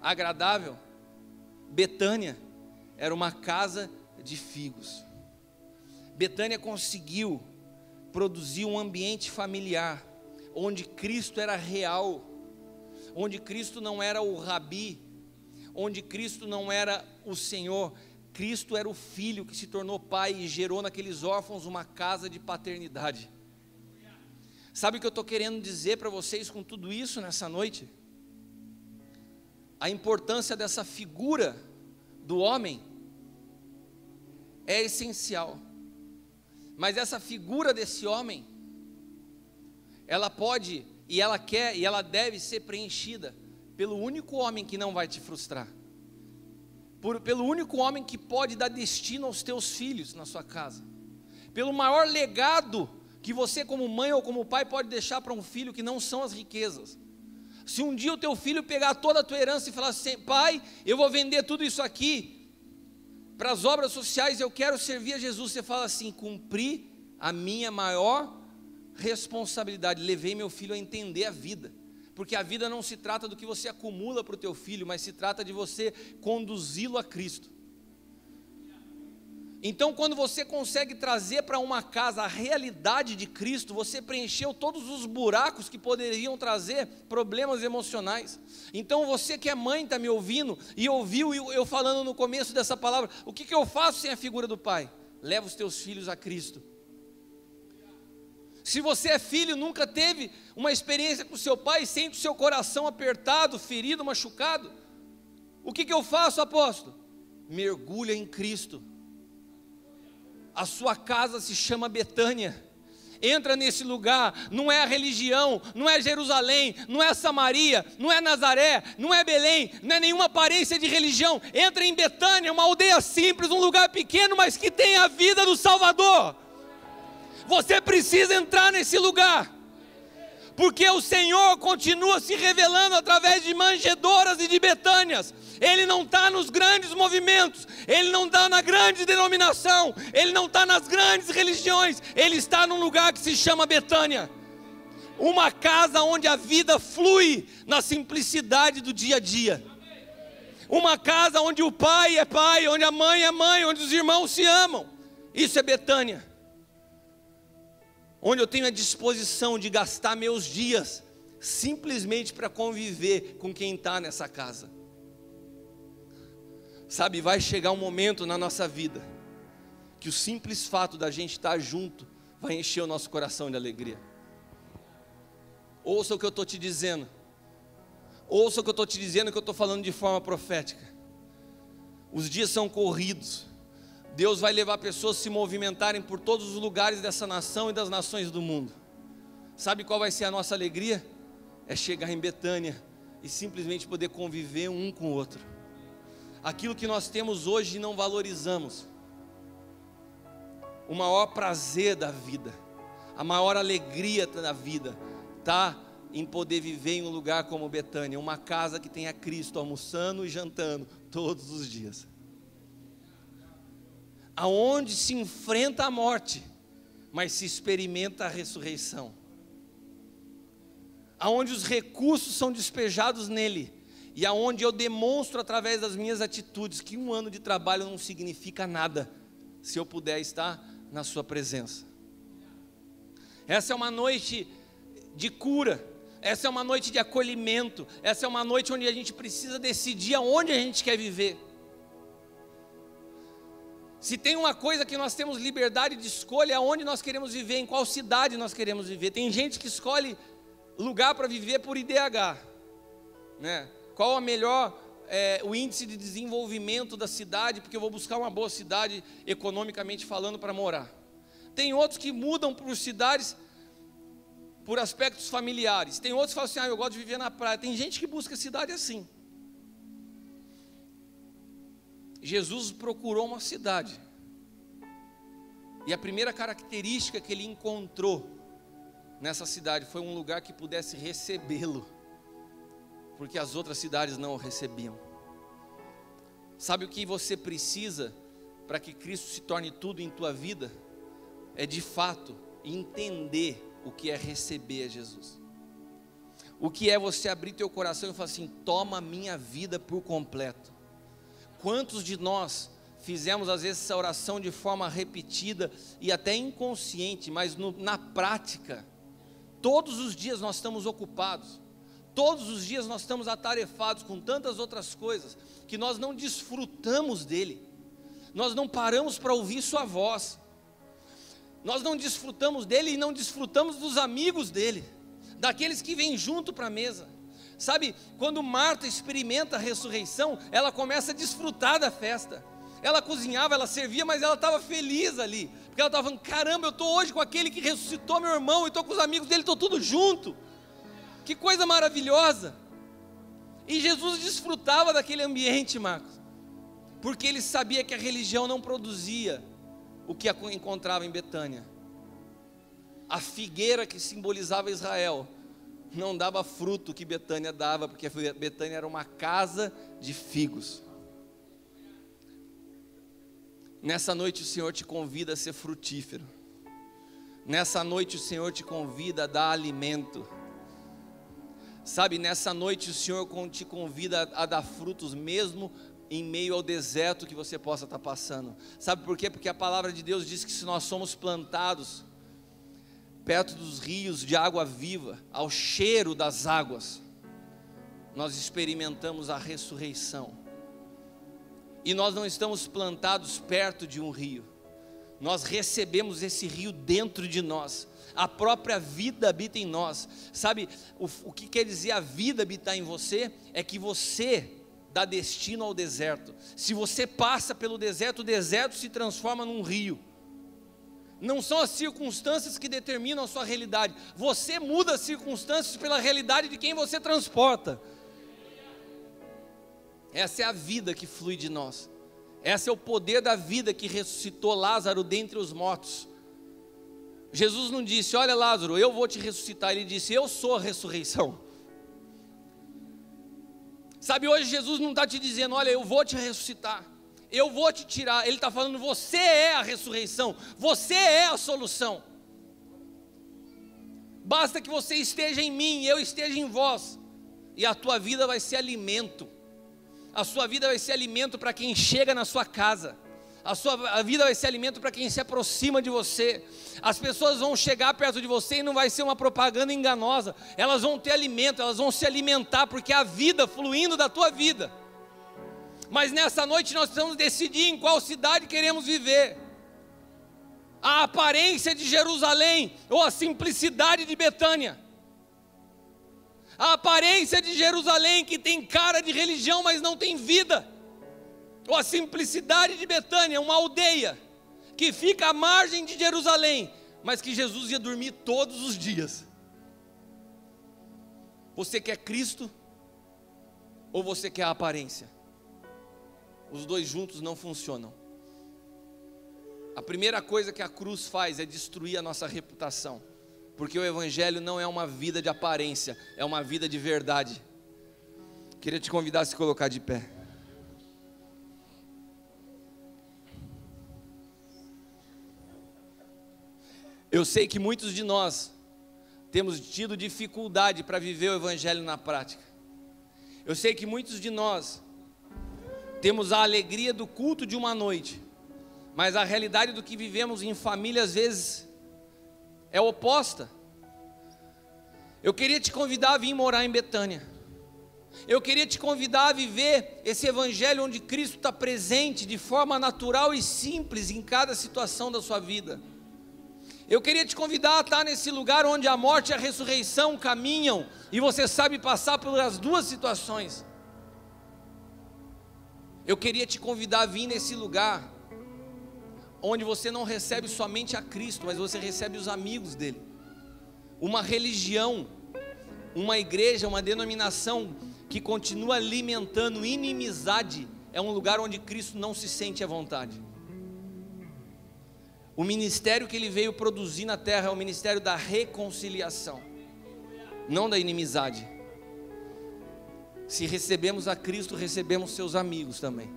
agradável, Betânia era uma casa de figos. Betânia conseguiu produzir um ambiente familiar, onde Cristo era real, onde Cristo não era o rabi, onde Cristo não era o Senhor, Cristo era o Filho que se tornou pai e gerou naqueles órfãos uma casa de paternidade. Sabe o que eu estou querendo dizer para vocês com tudo isso nessa noite? A importância dessa figura do homem é essencial, mas essa figura desse homem, ela pode, e ela quer, e ela deve ser preenchida pelo único homem que não vai te frustrar, pelo único homem que pode dar destino aos teus filhos na sua casa, pelo maior legado que você como mãe ou como pai pode deixar para um filho, que não são as riquezas. Se um dia o teu filho pegar toda a tua herança e falar assim: pai, eu vou vender tudo isso aqui para as obras sociais, eu quero servir a Jesus, você fala assim: cumpri a minha maior responsabilidade, levei meu filho a entender a vida, porque a vida não se trata do que você acumula para o teu filho, mas se trata de você conduzi-lo a Cristo. Então, quando você consegue trazer para uma casa a realidade de Cristo, você preencheu todos os buracos que poderiam trazer problemas emocionais. Então, você que é mãe, está me ouvindo, e ouviu eu falando no começo dessa palavra, o que eu faço sem a figura do pai? Leva os teus filhos a Cristo. Se você é filho, nunca teve uma experiência com seu pai, sente o seu coração apertado, ferido, machucado, o que eu faço, apóstolo? Mergulha em Cristo. A sua casa se chama Betânia. Entra nesse lugar, não é a religião, não é Jerusalém, não é Samaria, não é Nazaré, não é Belém, não é nenhuma aparência de religião. Entra em Betânia, uma aldeia simples, um lugar pequeno, mas que tem a vida do Salvador. Você precisa entrar nesse lugar, porque o Senhor continua se revelando através de manjedouras e de Betânias. Ele não está nos grandes movimentos, Ele não está na grande denominação, Ele não está nas grandes religiões, Ele está num lugar que se chama Betânia. Uma casa onde a vida flui na simplicidade do dia a dia. Uma casa onde o pai é pai, onde a mãe é mãe, onde os irmãos se amam. Isso é Betânia. Onde eu tenho a disposição de gastar meus dias simplesmente para conviver com quem está nessa casa. Sabe, vai chegar um momento na nossa vida que o simples fato da gente estar junto vai encher o nosso coração de alegria. Ouça o que eu estou te dizendo. Ouça o que eu estou te dizendo, que eu estou falando de forma profética. Os dias são corridos. Deus vai levar pessoas a se movimentarem por todos os lugares dessa nação e das nações do mundo. Sabe qual vai ser a nossa alegria? É chegar em Betânia e simplesmente poder conviver um com o outro. Aquilo que nós temos hoje e não valorizamos. O maior prazer da vida, a maior alegria da vida, está em poder viver em um lugar como Betânia, uma casa que tenha Cristo almoçando e jantando todos os dias. Aonde se enfrenta a morte, mas se experimenta a ressurreição. Aonde os recursos são despejados nele, e aonde eu demonstro através das minhas atitudes que um ano de trabalho não significa nada, se eu puder estar na sua presença. Essa é uma noite de cura, essa é uma noite de acolhimento, essa é uma noite onde a gente precisa decidir aonde a gente quer viver. Se tem uma coisa que nós temos liberdade de escolha, é onde nós queremos viver, em qual cidade nós queremos viver. Tem gente que escolhe lugar para viver por IDH, né? Qual a melhor, o índice de desenvolvimento da cidade, porque eu vou buscar uma boa cidade economicamente falando para morar. Tem outros que mudam por cidades por aspectos familiares. Tem outros que falam assim, eu gosto de viver na praia. Tem gente que busca cidade assim. Jesus procurou uma cidade. E a primeira característica que ele encontrou nessa cidade foi um lugar que pudesse recebê-lo, porque as outras cidades não o recebiam. Sabe o que você precisa para que Cristo se torne tudo em tua vida? É de fato entender o que é receber a Jesus. O que é você abrir teu coração e falar assim, toma a minha vida por completo. Quantos de nós fizemos às vezes essa oração de forma repetida e até inconsciente, mas na prática, todos os dias nós estamos ocupados, todos os dias nós estamos atarefados com tantas outras coisas, que nós não desfrutamos dele, nós não paramos para ouvir sua voz, nós não desfrutamos dele e não desfrutamos dos amigos dele, daqueles que vêm junto para a mesa. Sabe, quando Marta experimenta a ressurreição, ela começa a desfrutar da festa. Ela cozinhava, ela servia, mas ela estava feliz ali, porque ela estava falando, caramba, eu estou hoje com aquele que ressuscitou meu irmão, e estou com os amigos dele, estou tudo junto, que coisa maravilhosa. E Jesus desfrutava daquele ambiente, Marcos, porque ele sabia que a religião não produzia o que encontrava em Betânia. A figueira que simbolizava Israel não dava fruto que Betânia dava, porque Betânia era uma casa de figos. Nessa noite o Senhor te convida a ser frutífero. Nessa noite o Senhor te convida a dar alimento. Sabe, nessa noite o Senhor te convida a dar frutos, mesmo em meio ao deserto que você possa estar passando. Sabe por quê? Porque a palavra de Deus diz que se nós somos plantados perto dos rios de água viva, ao cheiro das águas, nós experimentamos a ressurreição. E nós não estamos plantados perto de um rio, nós recebemos esse rio dentro de nós, a própria vida habita em nós. Sabe, o que quer dizer a vida habitar em você? É que você dá destino ao deserto. Se você passa pelo deserto, o deserto se transforma num rio. Não são as circunstâncias que determinam a sua realidade, você muda as circunstâncias pela realidade de quem você transporta. Essa é a vida que flui de nós. Esse é o poder da vida que ressuscitou Lázaro dentre os mortos. Jesus não disse, olha Lázaro, eu vou te ressuscitar. Ele disse, eu sou a ressurreição. Sabe, hoje Jesus não está te dizendo, olha, eu vou te ressuscitar, eu vou te tirar. Ele está falando, você é a ressurreição, você é a solução. Basta que você esteja em mim, eu esteja em vós, e a tua vida vai ser alimento. A sua vida vai ser alimento para quem chega na sua casa. A vida vai ser alimento para quem se aproxima de você. As pessoas vão chegar perto de você e não vai ser uma propaganda enganosa. Elas vão ter alimento, elas vão se alimentar, porque é a vida fluindo da tua vida. Mas nessa noite nós precisamos decidir em qual cidade queremos viver. A aparência de Jerusalém ou a simplicidade de Betânia. A aparência de Jerusalém, que tem cara de religião, mas não tem vida. Ou a simplicidade de Betânia, uma aldeia que fica à margem de Jerusalém, mas que Jesus ia dormir todos os dias. Você quer Cristo ou você quer a aparência? Os dois juntos não funcionam. A primeira coisa que a cruz faz é destruir a nossa reputação, porque o Evangelho não é uma vida de aparência, é uma vida de verdade. Queria te convidar a se colocar de pé. Eu sei que muitos de nós temos tido dificuldade para viver o Evangelho na prática. Eu sei que muitos de nós temos a alegria do culto de uma noite, mas a realidade do que vivemos em família às vezes é oposta. Eu queria te convidar a vir morar em Betânia. Eu queria te convidar a viver esse Evangelho onde Cristo está presente de forma natural e simples em cada situação da sua vida. Eu queria te convidar a estar nesse lugar onde a morte e a ressurreição caminham e você sabe passar pelas duas situações. Eu queria te convidar a vir nesse lugar onde você não recebe somente a Cristo, mas você recebe os amigos dele. Uma religião, uma igreja, uma denominação que continua alimentando inimizade, é um lugar onde Cristo não se sente à vontade. O ministério que ele veio produzir na terra é o ministério da reconciliação, não da inimizade. Se recebemos a Cristo, recebemos seus amigos também.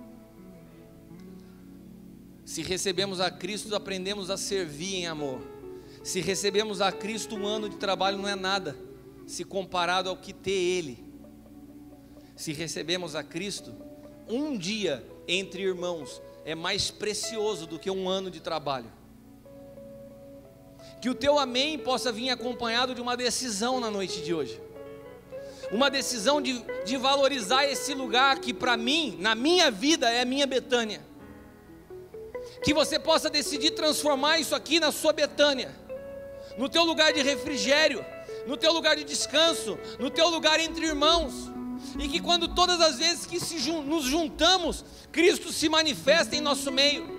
Se recebemos a Cristo, aprendemos a servir em amor. Se recebemos a Cristo, um ano de trabalho não é nada, se comparado ao que ter Ele. Se recebemos a Cristo, um dia entre irmãos é mais precioso do que um ano de trabalho. Que o teu amém possa vir acompanhado de uma decisão na noite de hoje. Uma decisão de valorizar esse lugar que para mim, na minha vida, é a minha Betânia. Que você possa decidir transformar isso aqui na sua Betânia, no teu lugar de refrigério, no teu lugar de descanso, no teu lugar entre irmãos. E que quando todas as vezes que nos juntamos, Cristo se manifesta em nosso meio.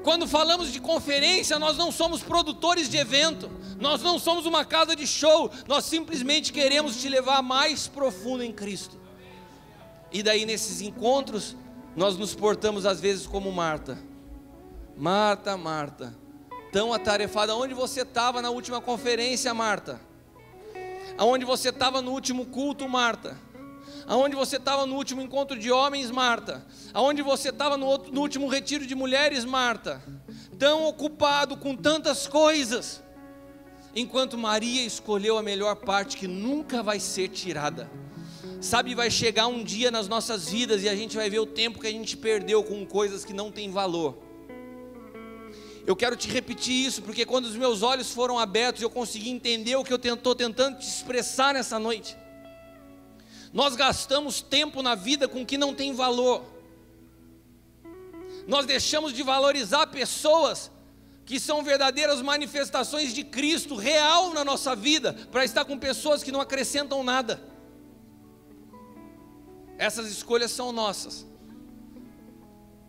Quando falamos de conferência, nós não somos produtores de evento, nós não somos uma casa de show, nós simplesmente queremos te levar mais profundo em Cristo. E daí nesses encontros, nós nos portamos às vezes como Marta. Marta, Marta, tão atarefada. Onde você estava na última conferência, Marta? Aonde você estava no último culto, Marta? Aonde você estava no último encontro de homens, Marta? Aonde você estava no último retiro de mulheres, Marta? Tão ocupado com tantas coisas, enquanto Maria escolheu a melhor parte que nunca vai ser tirada. Sabe, vai chegar um dia nas nossas vidas e a gente vai ver o tempo que a gente perdeu com coisas que não têm valor. Eu quero te repetir isso, porque quando os meus olhos foram abertos, eu consegui entender o que eu estou tentando te expressar nessa noite. Nós gastamos tempo na vida com o que não tem valor. Nós deixamos de valorizar pessoas que são verdadeiras manifestações de Cristo real na nossa vida, para estar com pessoas que não acrescentam nada. Essas escolhas são nossas.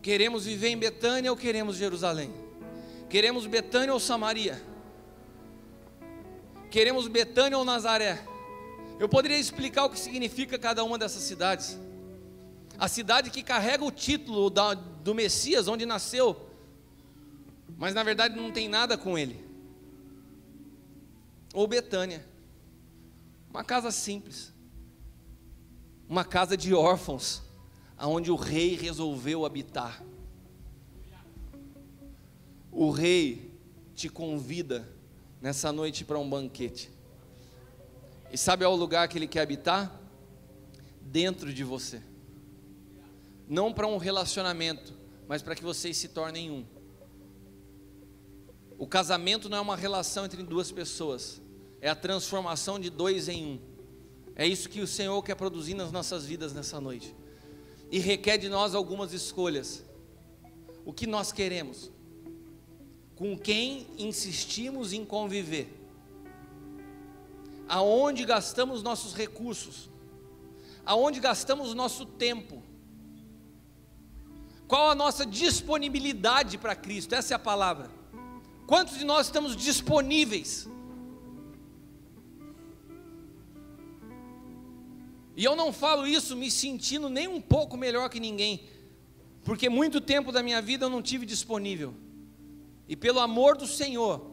Queremos viver em Betânia ou queremos Jerusalém? Queremos Betânia ou Samaria? Queremos Betânia ou Nazaré? Eu poderia explicar o que significa cada uma dessas cidades. A cidade que carrega o título do Messias, onde nasceu, mas na verdade não tem nada com ele. Ou Betânia, uma casa simples, uma casa de órfãos, aonde o rei resolveu habitar. O rei te convida nessa noite para um banquete. E sabe ao lugar que ele quer habitar? Dentro de você. Não para um relacionamento, mas para que vocês se tornem um. O casamento não é uma relação entre duas pessoas, é a transformação de dois em um. É isso que o Senhor quer produzir nas nossas vidas nessa noite. E requer de nós algumas escolhas. O que nós queremos? Com quem insistimos em conviver? Aonde gastamos nossos recursos? Aonde gastamos nosso tempo? Qual a nossa disponibilidade para Cristo? Essa é a palavra. Quantos de nós estamos disponíveis? E eu não falo isso me sentindo nem um pouco melhor que ninguém, porque muito tempo da minha vida eu não tive disponível. E pelo amor do Senhor,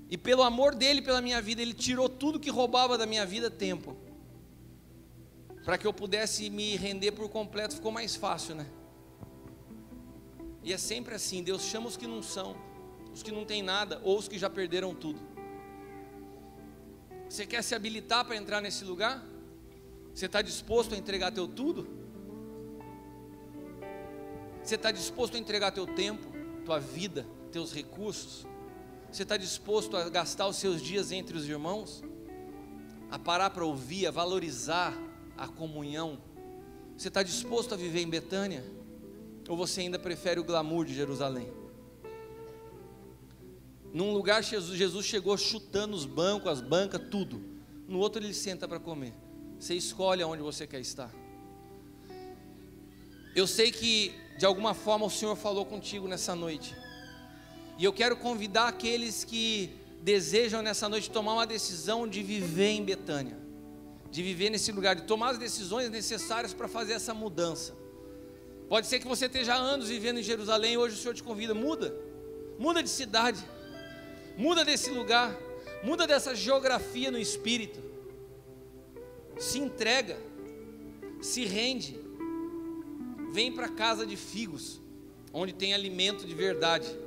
e pelo amor dele pela minha vida, ele tirou tudo que roubava da minha vida tempo, para que eu pudesse me render por completo. Ficou mais fácil, né? E é sempre assim, Deus chama os que não são, os que não têm nada, ou os que já perderam tudo. Você quer se habilitar para entrar nesse lugar? Você está disposto a entregar teu tudo? Você está disposto a entregar teu tempo, tua vida, teus recursos? Você está disposto a gastar os seus dias entre os irmãos? A parar para ouvir, a valorizar a comunhão? Você está disposto a viver em Betânia? Ou você ainda prefere o glamour de Jerusalém? Num lugar Jesus chegou chutando os bancos, as bancas, tudo. No outro ele senta para comer. Você escolhe aonde você quer estar. Eu sei que de alguma forma o Senhor falou contigo nessa noite. E eu quero convidar aqueles que desejam nessa noite tomar uma decisão de viver em Betânia, de viver nesse lugar, de tomar as decisões necessárias para fazer essa mudança. Pode ser que você esteja há anos vivendo em Jerusalém e hoje o Senhor te convida, muda de cidade, muda desse lugar, muda dessa geografia no espírito, se entrega, se rende, vem para a casa de figos, onde tem alimento de verdade.